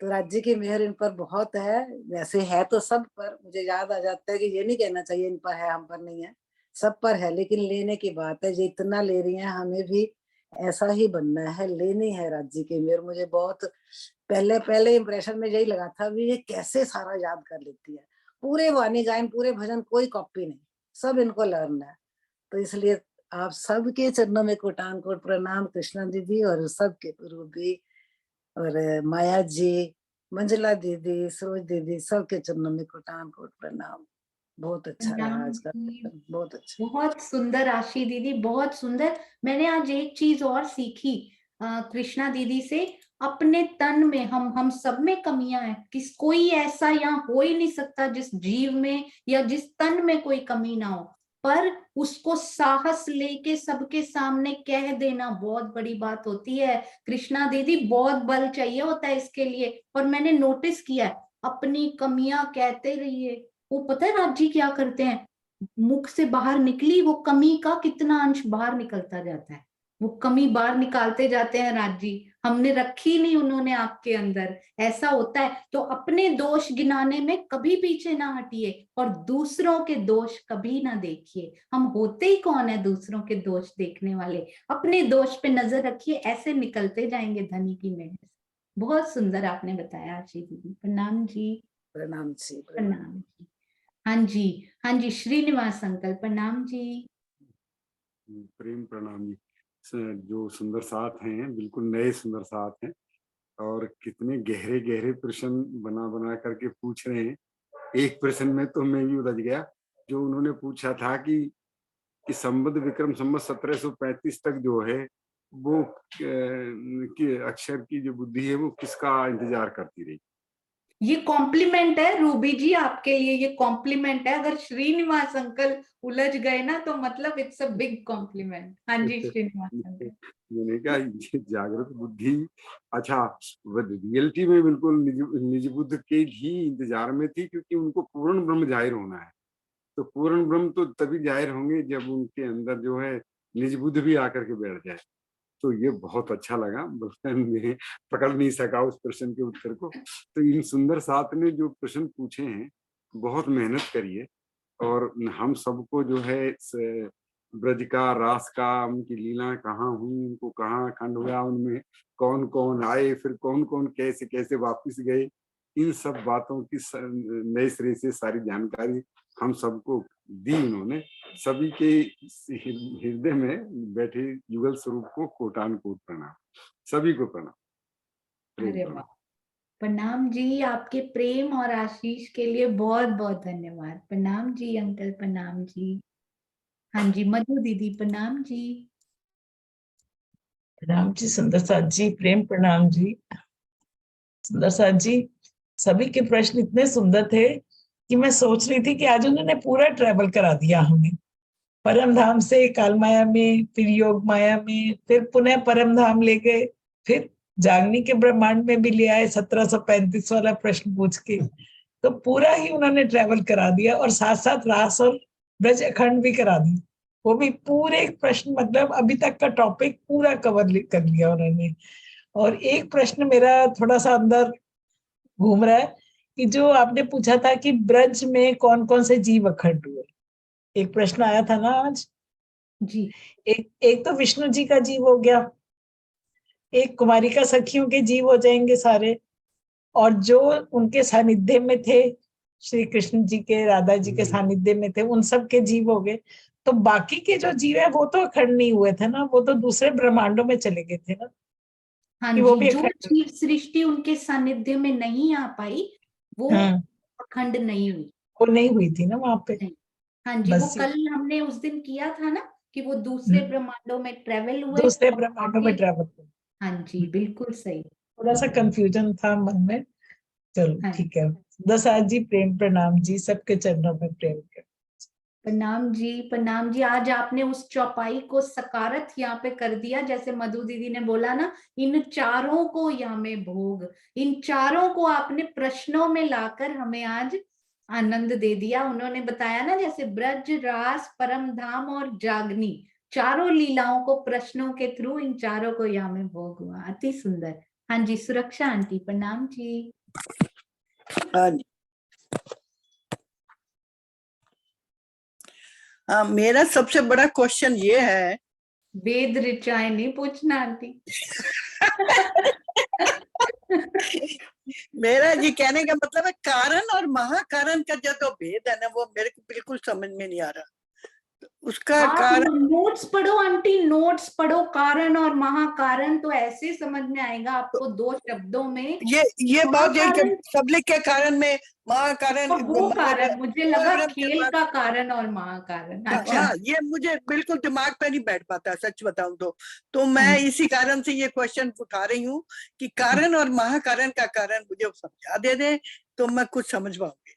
G: तो राज्य की मेहर इन पर बहुत है। वैसे है तो सब पर, मुझे याद आ जाता है कि ये नहीं कहना चाहिए इन पर है हम पर नहीं है, सब पर है। लेकिन लेने की बात है, ये इतना ले रही है, हमें भी ऐसा ही बनना है, लेनी है राज्य की मेहर। मुझे बहुत पहले इंप्रेशन में यही लगा था भी ये कैसे सारा याद कर लेती है। पूरे वाणी गायन, पूरे भजन, कोई कॉपी नहीं, सब इनको लर्न है। तो इसलिए आप सबके चरणों में कोटान कोट प्रणाम। कृष्णा दीदी और सबके रूबी और माया जी, मंजुला दीदी, सरोज दीदी, सबके चरणों में कोटान कोट प्रणाम। बहुत अच्छा रहा आज का, बहुत अच्छा।
A: बहुत सुंदर आशी दीदी, बहुत सुंदर। मैंने आज एक चीज और सीखी कृष्णा दीदी से, अपने तन में हम सब में कमियां हैं। कोई ऐसा यहाँ हो ही नहीं सकता जिस जीव में या जिस तन में कोई कमी ना हो, पर उसको साहस लेके सबके सामने कह देना बहुत बड़ी बात होती है। कृष्णा दीदी, बहुत बल चाहिए होता है इसके लिए। और मैंने नोटिस किया है, अपनी कमियां कहते रहिए। वो पता है राजी क्या करते हैं, मुख से बाहर निकली वो कमी का कितना अंश बाहर निकलता जाता है, वो कमी बाहर निकालते जाते हैं राजी। हमने रखी नहीं, उन्होंने आपके अंदर, ऐसा होता है। तो अपने दोष गिनाने में कभी पीछे ना हटिए और दूसरों के दोष कभी ना देखिए। हम होते ही कौन है दूसरों के दोष देखने वाले, अपने दोष पे नजर रखिए, ऐसे निकलते जाएंगे धनी की मेहर से। बहुत सुंदर आपने बताया आशी दीदी, प्रणाम जी।
G: प्रणाम जी,
A: प्रणाम जी। हाँ जी, हाँ जी, श्रीनिवास अंकल प्रणाम जी।
H: प्रेम प्रणाम जी। जो सुंदर साथ हैं, बिल्कुल नए सुंदर साथ हैं, और कितने गहरे गहरे प्रश्न बना बना करके पूछ रहे हैं। एक प्रश्न में तो मैं भी उलझ गया, जो उन्होंने पूछा था कि संवत विक्रम संवत 1735 तक जो है वो कि अक्षर की जो बुद्धि है वो किसका इंतजार करती रही।
A: ये कॉम्प्लीमेंट है रूबी जी आपके लिए, ये कॉम्प्लीमेंट है। अगर श्रीनिवास अंकल उलझ गए ना तो मतलब इट्स अ बिग कॉम्प्लीमेंट। हाँ जी श्रीनिवास अंकल।
H: मैंने कहा ये जागृत बुद्धि, अच्छा रियलिटी में बिल्कुल निज बुद्ध के ही इंतजार में थी, क्योंकि उनको पूर्ण ब्रह्म जाहिर होना है। तो पूर्ण ब्रह्म तो तभी जाहिर होंगे जब उनके अंदर जो है निज बुद्ध भी आकर के बैठ जाए। तो ये बहुत अच्छा लगा, मैं पकड़ नहीं सका उस प्रश्न के उत्तर को। तो इन सुंदर साथ ने जो प्रश्न पूछे हैं, बहुत मेहनत करी है। और हम सबको जो है ब्रज का, रास का, उनकी लीला कहाँ हुई, उनको कहाँ खंड हुआ, उनमें कौन कौन आए, फिर कौन कौन कैसे कैसे वापिस गए, इन सब बातों की नए सिरे से सारी जानकारी हम सबको दी उन्होंने। सभी के हृदय में बैठे युगल स्वरूप को कोटान कोट प्रणाम, सभी को प्रणाम।
A: अरे वाह, प्रणाम जी, आपके प्रेम और आशीष के लिए बहुत बहुत धन्यवाद। प्रणाम जी अंकल, प्रणाम जी। हाँ जी, मधु दीदी प्रणाम जी।
R: प्रणाम जी सुंदर साथ जी, प्रेम प्रणाम जी। सुंदर साथ जी, सभी के प्रश्न इतने सुंदर थे कि मैं सोच रही थी कि आज उन्होंने पूरा ट्रैवल करा दिया हमें, परम धाम से काल माया में, फिर योग माया में, फिर पुनः परम धाम ले गए, फिर जागनी के ब्रह्मांड में भी ले आए 1735 वाला प्रश्न पूछ के। तो पूरा ही उन्होंने ट्रैवल करा दिया और साथ साथ रास और ब्रज अखंड भी करा दी, वो भी पूरे प्रश्न, मतलब अभी तक का टॉपिक पूरा कवर कर लिया उन्होंने। और एक प्रश्न मेरा थोड़ा सा अंदर घूम रहा है कि जो आपने पूछा था कि ब्रज में कौन कौन से जीव अखंड हुए, एक प्रश्न आया था ना आज
A: जी।
R: एक तो विष्णु जी का जीव हो गया, एक कुमारिका सखियों के जीव हो जाएंगे सारे, और जो उनके सानिध्य में थे, श्री कृष्ण जी के, राधा जी के सानिध्य में थे, उन सब के जीव हो गए। तो बाकी के जो जीव है वो तो अखंड नहीं हुए थे ना, वो तो दूसरे ब्रह्मांडों में चले गए थे ना।
A: हाँ
R: कि वो
A: जी,
R: भी
A: जो जीव सृष्टि उनके सानिध्य में नहीं आ पाई वो अखंड नहीं हुई,
R: वो नहीं हुई थी ना वहां पे।
A: हाँ जी, वो
R: बस
A: कल हमने उस दिन किया था ना कि वो दूसरे ब्रह्मांडों में ट्रेवल हुए,
R: दूसरे ब्रह्मांडों में ट्रेवल हुए।
A: हाँ जी, बिल्कुल सही।
R: थोड़ा सा कंफ्यूजन था मन में, चलो ठीक है। दसाद जी प्रेम प्रणाम जी, सबके चरणों में प्रेम के
A: प्रणाम जी, प्रणाम जी। आज आपने उस चौपाई को सकारत यहाँ पे कर दिया, जैसे मधु दीदी ने बोला ना, इन चारों को यहाँ में भोग, इन चारों को आपने प्रश्नों में लाकर हमें आज आनंद दे दिया। उन्होंने बताया ना, जैसे ब्रज, रास, परम धाम और जागनी, चारों लीलाओं को प्रश्नों के थ्रू इन चारों को यहाँ में भोग हुआ। अति सुंदर। हाँ जी, सुरक्षा आंटी प्रणाम जी।
S: हाँ जी, मेरा सबसे बड़ा क्वेश्चन ये है,
A: वेद ऋचाएं नहीं पूछना आंटी।
S: मेरा जी कहने का मतलब है कारण और महाकारण का जो भेद है ना, वो मेरे को बिल्कुल समझ में नहीं आ रहा। उसका कारण
A: नोट्स पढ़ो आंटी, नोट्स पढ़ो, कारण और महाकारण तो ऐसे समझ में आएगा आपको 2 शब्दों में।
S: ये बहुत सबलिक के कारण में महाकारण,
A: वो कारण मुझे लगा खेल का कारण और महाकारण। अच्छा,
S: हाँ, ये मुझे बिल्कुल दिमाग पे नहीं बैठ पाता, सच बताऊं तो मैं इसी कारण से ये क्वेश्चन उठा रही हूँ कि कारण और महाकारण का कारण मुझे समझा दे दे तो मैं कुछ समझ पाऊंगी।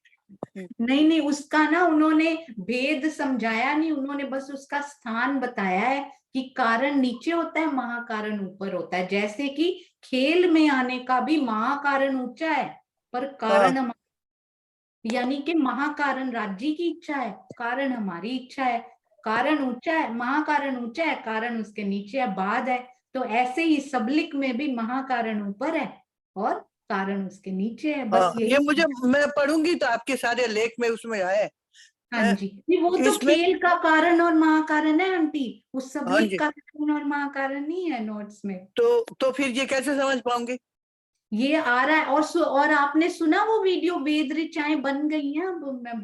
A: नहीं, उसका ना उन्होंने भेद समझाया नहीं, उन्होंने बस उसका स्थान बताया है कि कारण नीचे होता है, महाकारण ऊपर होता है। जैसे कि खेल में आने का भी महाकारण ऊंचा है पर कारण, यानी कि महाकारण राज्य की इच्छा है, कारण हमारी इच्छा है। कारण ऊंचा है, महाकारण ऊंचा है, कारण उसके नीचे है, बाद है। तो ऐसे ही सबलिक में भी महाकारण ऊपर है और कारण उसके नीचे है। बस यही
S: ये मुझे, मैं पढ़ूंगी तो आपके सारे लेख में उसमें आए।
A: हाँ जी, वो तो खेल का कारण और महाकारण है आंटी, उस सबलिक का कारण और महाकारण नहीं है नोट्स में।
S: तो फिर ये कैसे समझ पाऊंगी?
A: ये आ रहा है। और आपने सुना वो वीडियो वेद ऋचाएं बन गई हैं?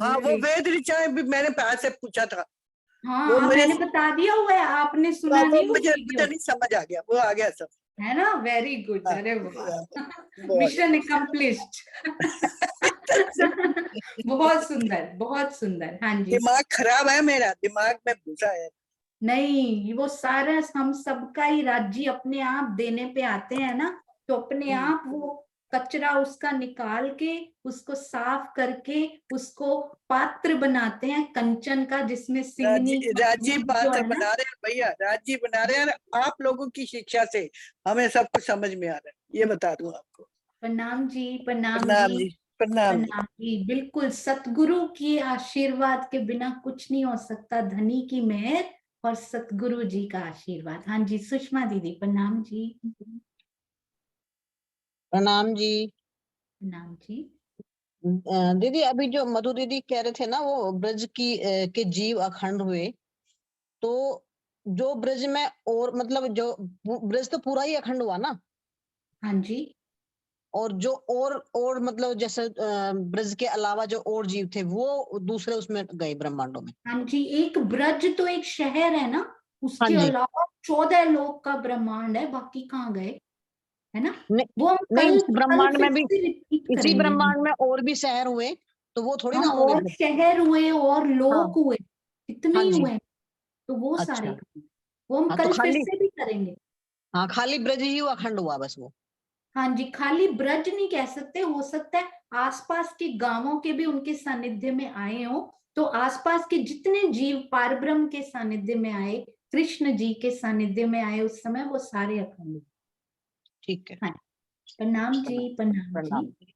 S: हाँ, वो वेद ऋचाएं भी मैंने पैर से पूछा था।
A: हाँ, वो मैंने बता दिया हुआ है, आपने सुना नहीं?
S: मुझे नहीं समझ आ गया, वो आ गया सब,
A: है ना? Very good. अरे वाह, मिशन एकम्प्लिश्ड। बहुत सुंदर, बहुत सुंदर। हाँ जी,
S: दिमाग खराब है मेरा, दिमाग में घुसा है।
A: नहीं, वो सारा हम सबका ही राज्य अपने आप देने पे आते हैं ना, तो अपने आप वो कचरा उसका निकाल के, उसको साफ करके, उसको पात्र बनाते हैं कंचन का, जिसमें सिंगनी
S: राजी पात्र बना रहे हैं भैया, राजी बना रहे हैं। आप लोगों की शिक्षा से हमें सब कुछ समझ में आ रहा है, ये बता दूं आपको।
A: प्रणाम जी, प्रणाम जी,
S: प्रणाम
A: जी। बिल्कुल, सतगुरु की आशीर्वाद के बिना कुछ नहीं हो सकता, धनी की मेहर और सतगुरु जी का आशीर्वाद। हाँ जी, सुषमा दीदी प्रणाम जी।
T: प्रणाम जी।
A: प्रणाम जी।
T: दीदी, अभी जो मधु दीदी कह रहे थे ना, वो ब्रज की के जीव अखंड हुए, तो जो ब्रज में, और मतलब जो ब्रज तो पूरा ही अखंड हुआ ना?
A: हाँ जी।
T: और जो और मतलब जैसे ब्रज के अलावा जो और जीव थे वो दूसरे उसमें गए ब्रह्मांडों में।
A: हाँ जी, एक ब्रज तो एक शहर है ना, उसके
T: हाँ जी।
A: अलावा 14 लोक का ब्रह्मांड है, बाकी कहाँ गए, है ना? वो हम
T: नहीं,
A: कल
T: इस ब्रह्मांड में भी,
A: रिपीट
T: इसी
A: करेंगे।
T: ब्रह्मांड में और भी शहर हुए, तो वो थोड़ी ना
A: हाँ,
T: होंगे।
A: और शहर हुए और लोक हुए, कितने
T: हाँ
A: ही
T: जी।
A: हुए, तो वो सारे
T: अच्छा।
A: वो हम
T: हाँ, तो
A: कल फिर
T: खाली,
A: से भी करेंगे।
T: हाँ, खाली ब्रज ही अखंड हुआ बस वो।
A: हाँ जी, खाली ब्रज नहीं कह सकते, हो सकता है आसपास के गांवों के भी उनके सानिध्य में आए हो, तो आसपास के जितने जीव पारब्रह्म के सानिध्य में आए, कृष्ण जी के सानिध्य में आए उस समय, वो सारे अखंड।
T: ठीक है।
A: हाँ, प्रणाम जी, प्रणाम जी।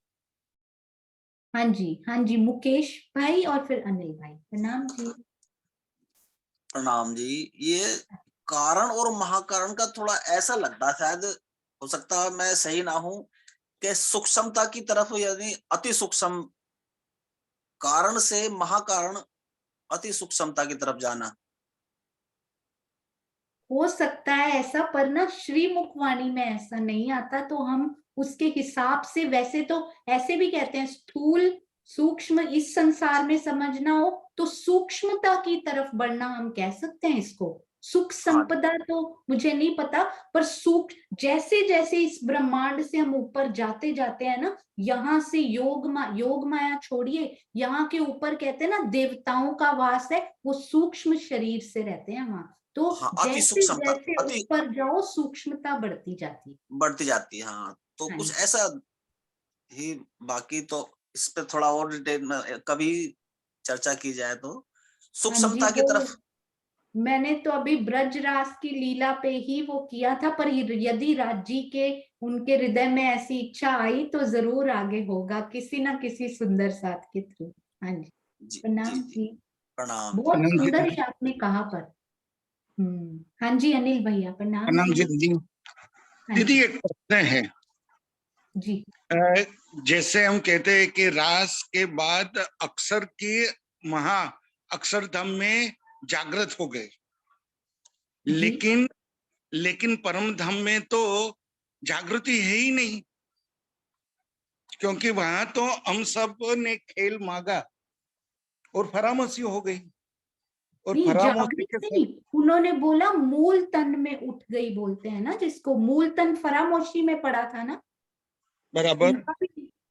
A: हाँ जी, हाँ जी, मुकेश भाई और फिर अनिल भाई, प्रणाम जी।
L: प्रणाम जी। ये कारण और महाकारण का थोड़ा ऐसा लगता है, शायद हो सकता है मैं सही ना हूं, कि सूक्ष्मता की तरफ, यानी अति सूक्ष्म कारण से महाकारण अति सूक्ष्मता की तरफ जाना।
A: हो सकता है ऐसा, पर ना श्रीमुख वाणी में ऐसा नहीं आता, तो हम उसके हिसाब से, वैसे तो ऐसे भी कहते हैं स्थूल सूक्ष्म, इस संसार में समझना हो तो सूक्ष्मता की तरफ बढ़ना हम कह सकते हैं इसको। सुख संपदा तो मुझे नहीं पता, पर जैसे जैसे इस ब्रह्मांड से हम ऊपर जाते जाते हैं ना, यहाँ से योग माया छोड़िए, यहाँ के ऊपर कहते हैं ना देवताओं का वास है, वो सूक्ष्म शरीर से रहते हैं वहां, तो
L: हाँ, अति
A: जैसे
L: सूक्ष्मता,
A: जैसे ऊपर जाओ सूक्ष्मता बढ़ती जाती
L: है। हाँ, तो
A: हाँ
L: कुछ ऐसा ही, बाकी तो इस पे थोड़ा और डिटेल में कभी चर्चा की जाए तो
A: हाँ जी,
L: सूक्ष्मता की तरफ।
A: मैंने तो अभी ब्रज रास की लीला पे ही वो किया था, पर यदि राज जी के उनके हृदय में ऐसी इच्छा आई तो जरूर आगे होगा किसी ना किसी सुंदर साथ के थ्रू। हाँ जी, प्रणाम जी।
L: प्रणाम।
A: बहुत सुंदर ही आपने कहा, पर हाँ जी, अनिल भैया प्रणाम
C: प्रणाम जी।
A: जी।
C: दीदी, दीदी एक प्रश्न है
A: जी।
C: जैसे हम कहते हैं कि रास के बाद अक्षर के महा अक्षरधाम में जागृत हो गए, लेकिन परम धाम में तो जागृति है ही नहीं, क्योंकि वहां तो हम सब ने खेल मांगा और फरामोशी हो गई, और
A: नहीं,
C: फरामोशी
A: जागृत
C: के
A: नहीं, उन्होंने बोला मूल तन में उठ गई, बोलते हैं ना जिसको, मूल तन फरामोशी में पड़ा था ना,
C: बराबर,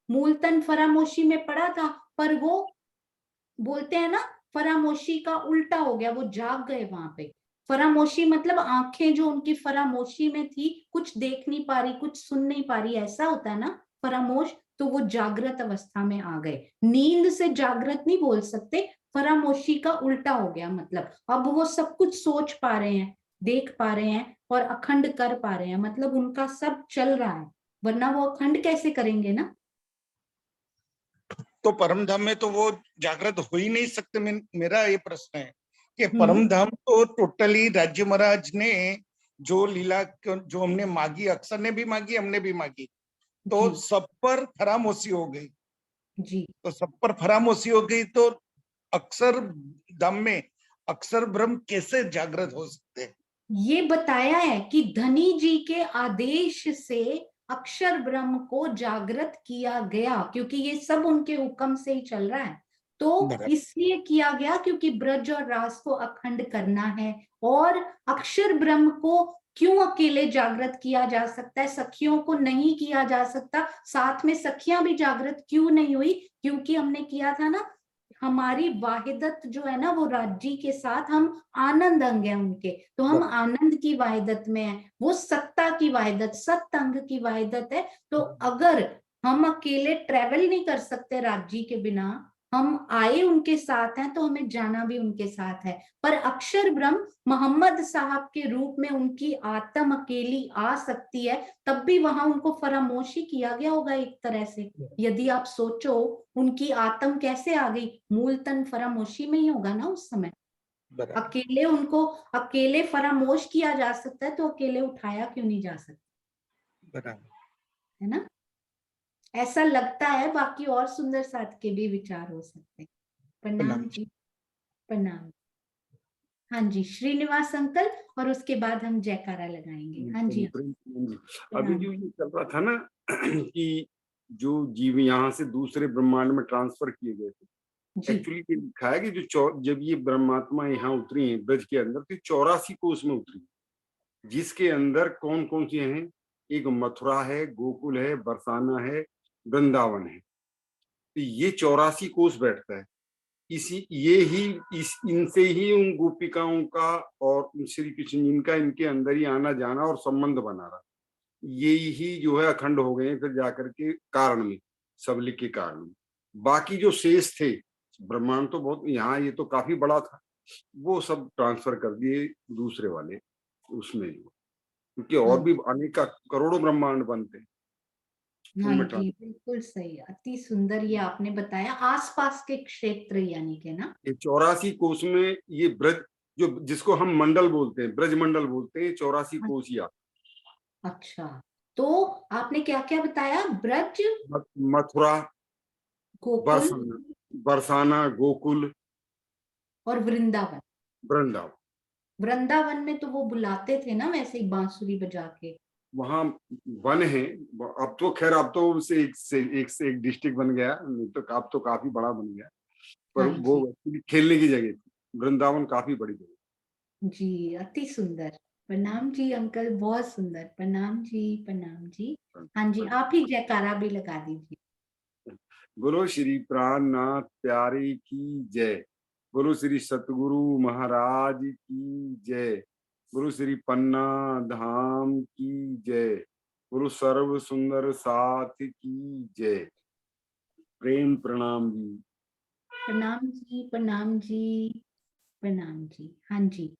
A: मूल तन फरामोशी में पड़ा था, पर वो बोलते हैं ना फरामोशी का उल्टा हो गया, वो जाग गए वहां पे। फरामोशी मतलब आंखें जो उनकी फरामोशी में थी, कुछ देख नहीं पा रही, कुछ सुन नहीं पा रही, ऐसा होता है ना फरामोश, तो वो जागृत अवस्था में आ गए। नींद से जागृत नहीं बोल सकते, फरामोशी का उल्टा हो गया, मतलब अब वो सब कुछ सोच पा रहे हैं, देख पा रहे हैं और अखंड कर पा रहे हैं, मतलब उनका सब चल रहा है, वरना वो अखंड कैसे करेंगे ना।
C: तो परम धाम में तो वो जागृत हो ही नहीं सकते। मेरा ये प्रश्न है कि परम धाम तो टोटली राज्य महाराज ने जो लीला जो हमने मांगी, अक्षर ने भी मांगी, हमने भी मांगी, तो सब पर फरामोशी हो गई
A: जी।
C: तो सब पर फरामोशी हो गई, तो अक्षर धाम में अक्षर ब्रह्म कैसे जागृत हो सकते हैं?
A: ये बताया है कि धनी जी के आदेश से अक्षर ब्रह्म को जागृत किया गया, क्योंकि ये सब उनके हुक्म से ही चल रहा है, तो इसलिए किया गया क्योंकि ब्रज और रास को अखंड करना है। और अक्षर ब्रह्म को क्यों अकेले जागृत किया जा सकता है, सखियों को नहीं किया जा सकता, साथ में सखियां भी जागृत क्यों नहीं हुई, क्योंकि हमने किया था ना, हमारी वाहिदत जो है ना वो राज्य के साथ, हम आनंद अंग है उनके, तो हम आनंद की वाहिदत में है, वो सत्ता की वाहिदत, सत्य अंग की वाहिदत है। तो अगर हम अकेले ट्रेवल नहीं कर सकते राज्य के बिना, हम आए उनके साथ हैं, तो हमें जाना भी उनके साथ है। पर अक्षर ब्रह्म मोहम्मद साहब के रूप में उनकी आत्म अकेली आ सकती है, तब भी वहां उनको फरामोशी किया गया होगा एक तरह से। यदि आप सोचो उनकी आत्म कैसे आ गई, मूल तन फरामोशी में ही होगा ना उस समय। अकेले उनको अकेले फरामोश किया जा सकता है, तो अकेले उठाया क्यों नहीं जा सकता, है ना? ऐसा लगता है, बाकी और सुंदर साथ के भी विचार हो सकते हैं। प्रणाम जी, प्रणाम। हाँ जी, श्रीनिवास अंकल, और उसके बाद हम जयकारा लगाएंगे। हाँ जी
H: अभी जो ये चल रहा था ना कि जो जीव यहाँ से दूसरे ब्रह्मांड में ट्रांसफर किए गए थे। एक्चुअली लिखा है कि जब ये ब्रह्मात्मा यहाँ उतरी है ब्रज के अंदर, तो 84 कोष में उतरी, जिसके अंदर कौन कौन सी हैं? एक मथुरा है, गोकुल है, बरसाना है, वृंदावन है। तो ये 84 कोष बैठता है। इनसे ही उन गोपिकाओं का और श्री कृष्ण जिनका इनके अंदर ही आना जाना और संबंध बना रहा, ये ही जो है अखंड हो गए फिर जाकर के कारण में, सबलिक के कारण में। बाकी जो शेष थे ब्रह्मांड, तो बहुत यहाँ ये तो काफी बड़ा था, वो सब ट्रांसफर कर दिए दूसरे वाले उसमें, क्योंकि और भी अनेक करोड़ों ब्रह्मांड बनते हैं।
A: हाँ जी, बिल्कुल सही, अति सुंदर ये आपने बताया। आसपास के क्षेत्र यानी के ना,
H: ये 84 कोष में ये ब्रज, जो जिसको हम मंडल बोलते हैं, ब्रज मंडल बोलते हैं, 84 कोष ही आता।
A: अच्छा, तो आपने क्या क्या बताया? ब्रज,
H: मथुरा,
A: गोकुल,
H: बरसाना, गोकुल और
A: वृंदावन।
H: वृंदावन।
A: वृंदावन में तो वो बुलाते थे ना वैसे ही बांसुरी बजा के।
H: वहाँ वन है, अब तो खैर अब तो उसे एक से एक डिस्ट्रिक्ट बन गया, नहीं तो अब तो काफी बड़ा बन गया, पर वो खेलने की जगह थी। वृंदावन काफी बड़ी जगह
A: जी, अति सुंदर। प्रणाम जी अंकल, बहुत सुंदर। प्रणाम जी, प्रणाम जी। हाँ जी, आप ही जयकारा भी लगा दीजिए।
H: बोलो श्री प्राणनाथ प्यारे की जय, बोलो श्री सतगुरु महाराज की जय, गुरु श्री पन्ना धाम की जय, गुरु सर्व सुंदर साथ की जय। प्रेम प्रणाम जी।
A: प्रणाम जी, प्रणाम जी, प्रणाम जी। हाँ जी।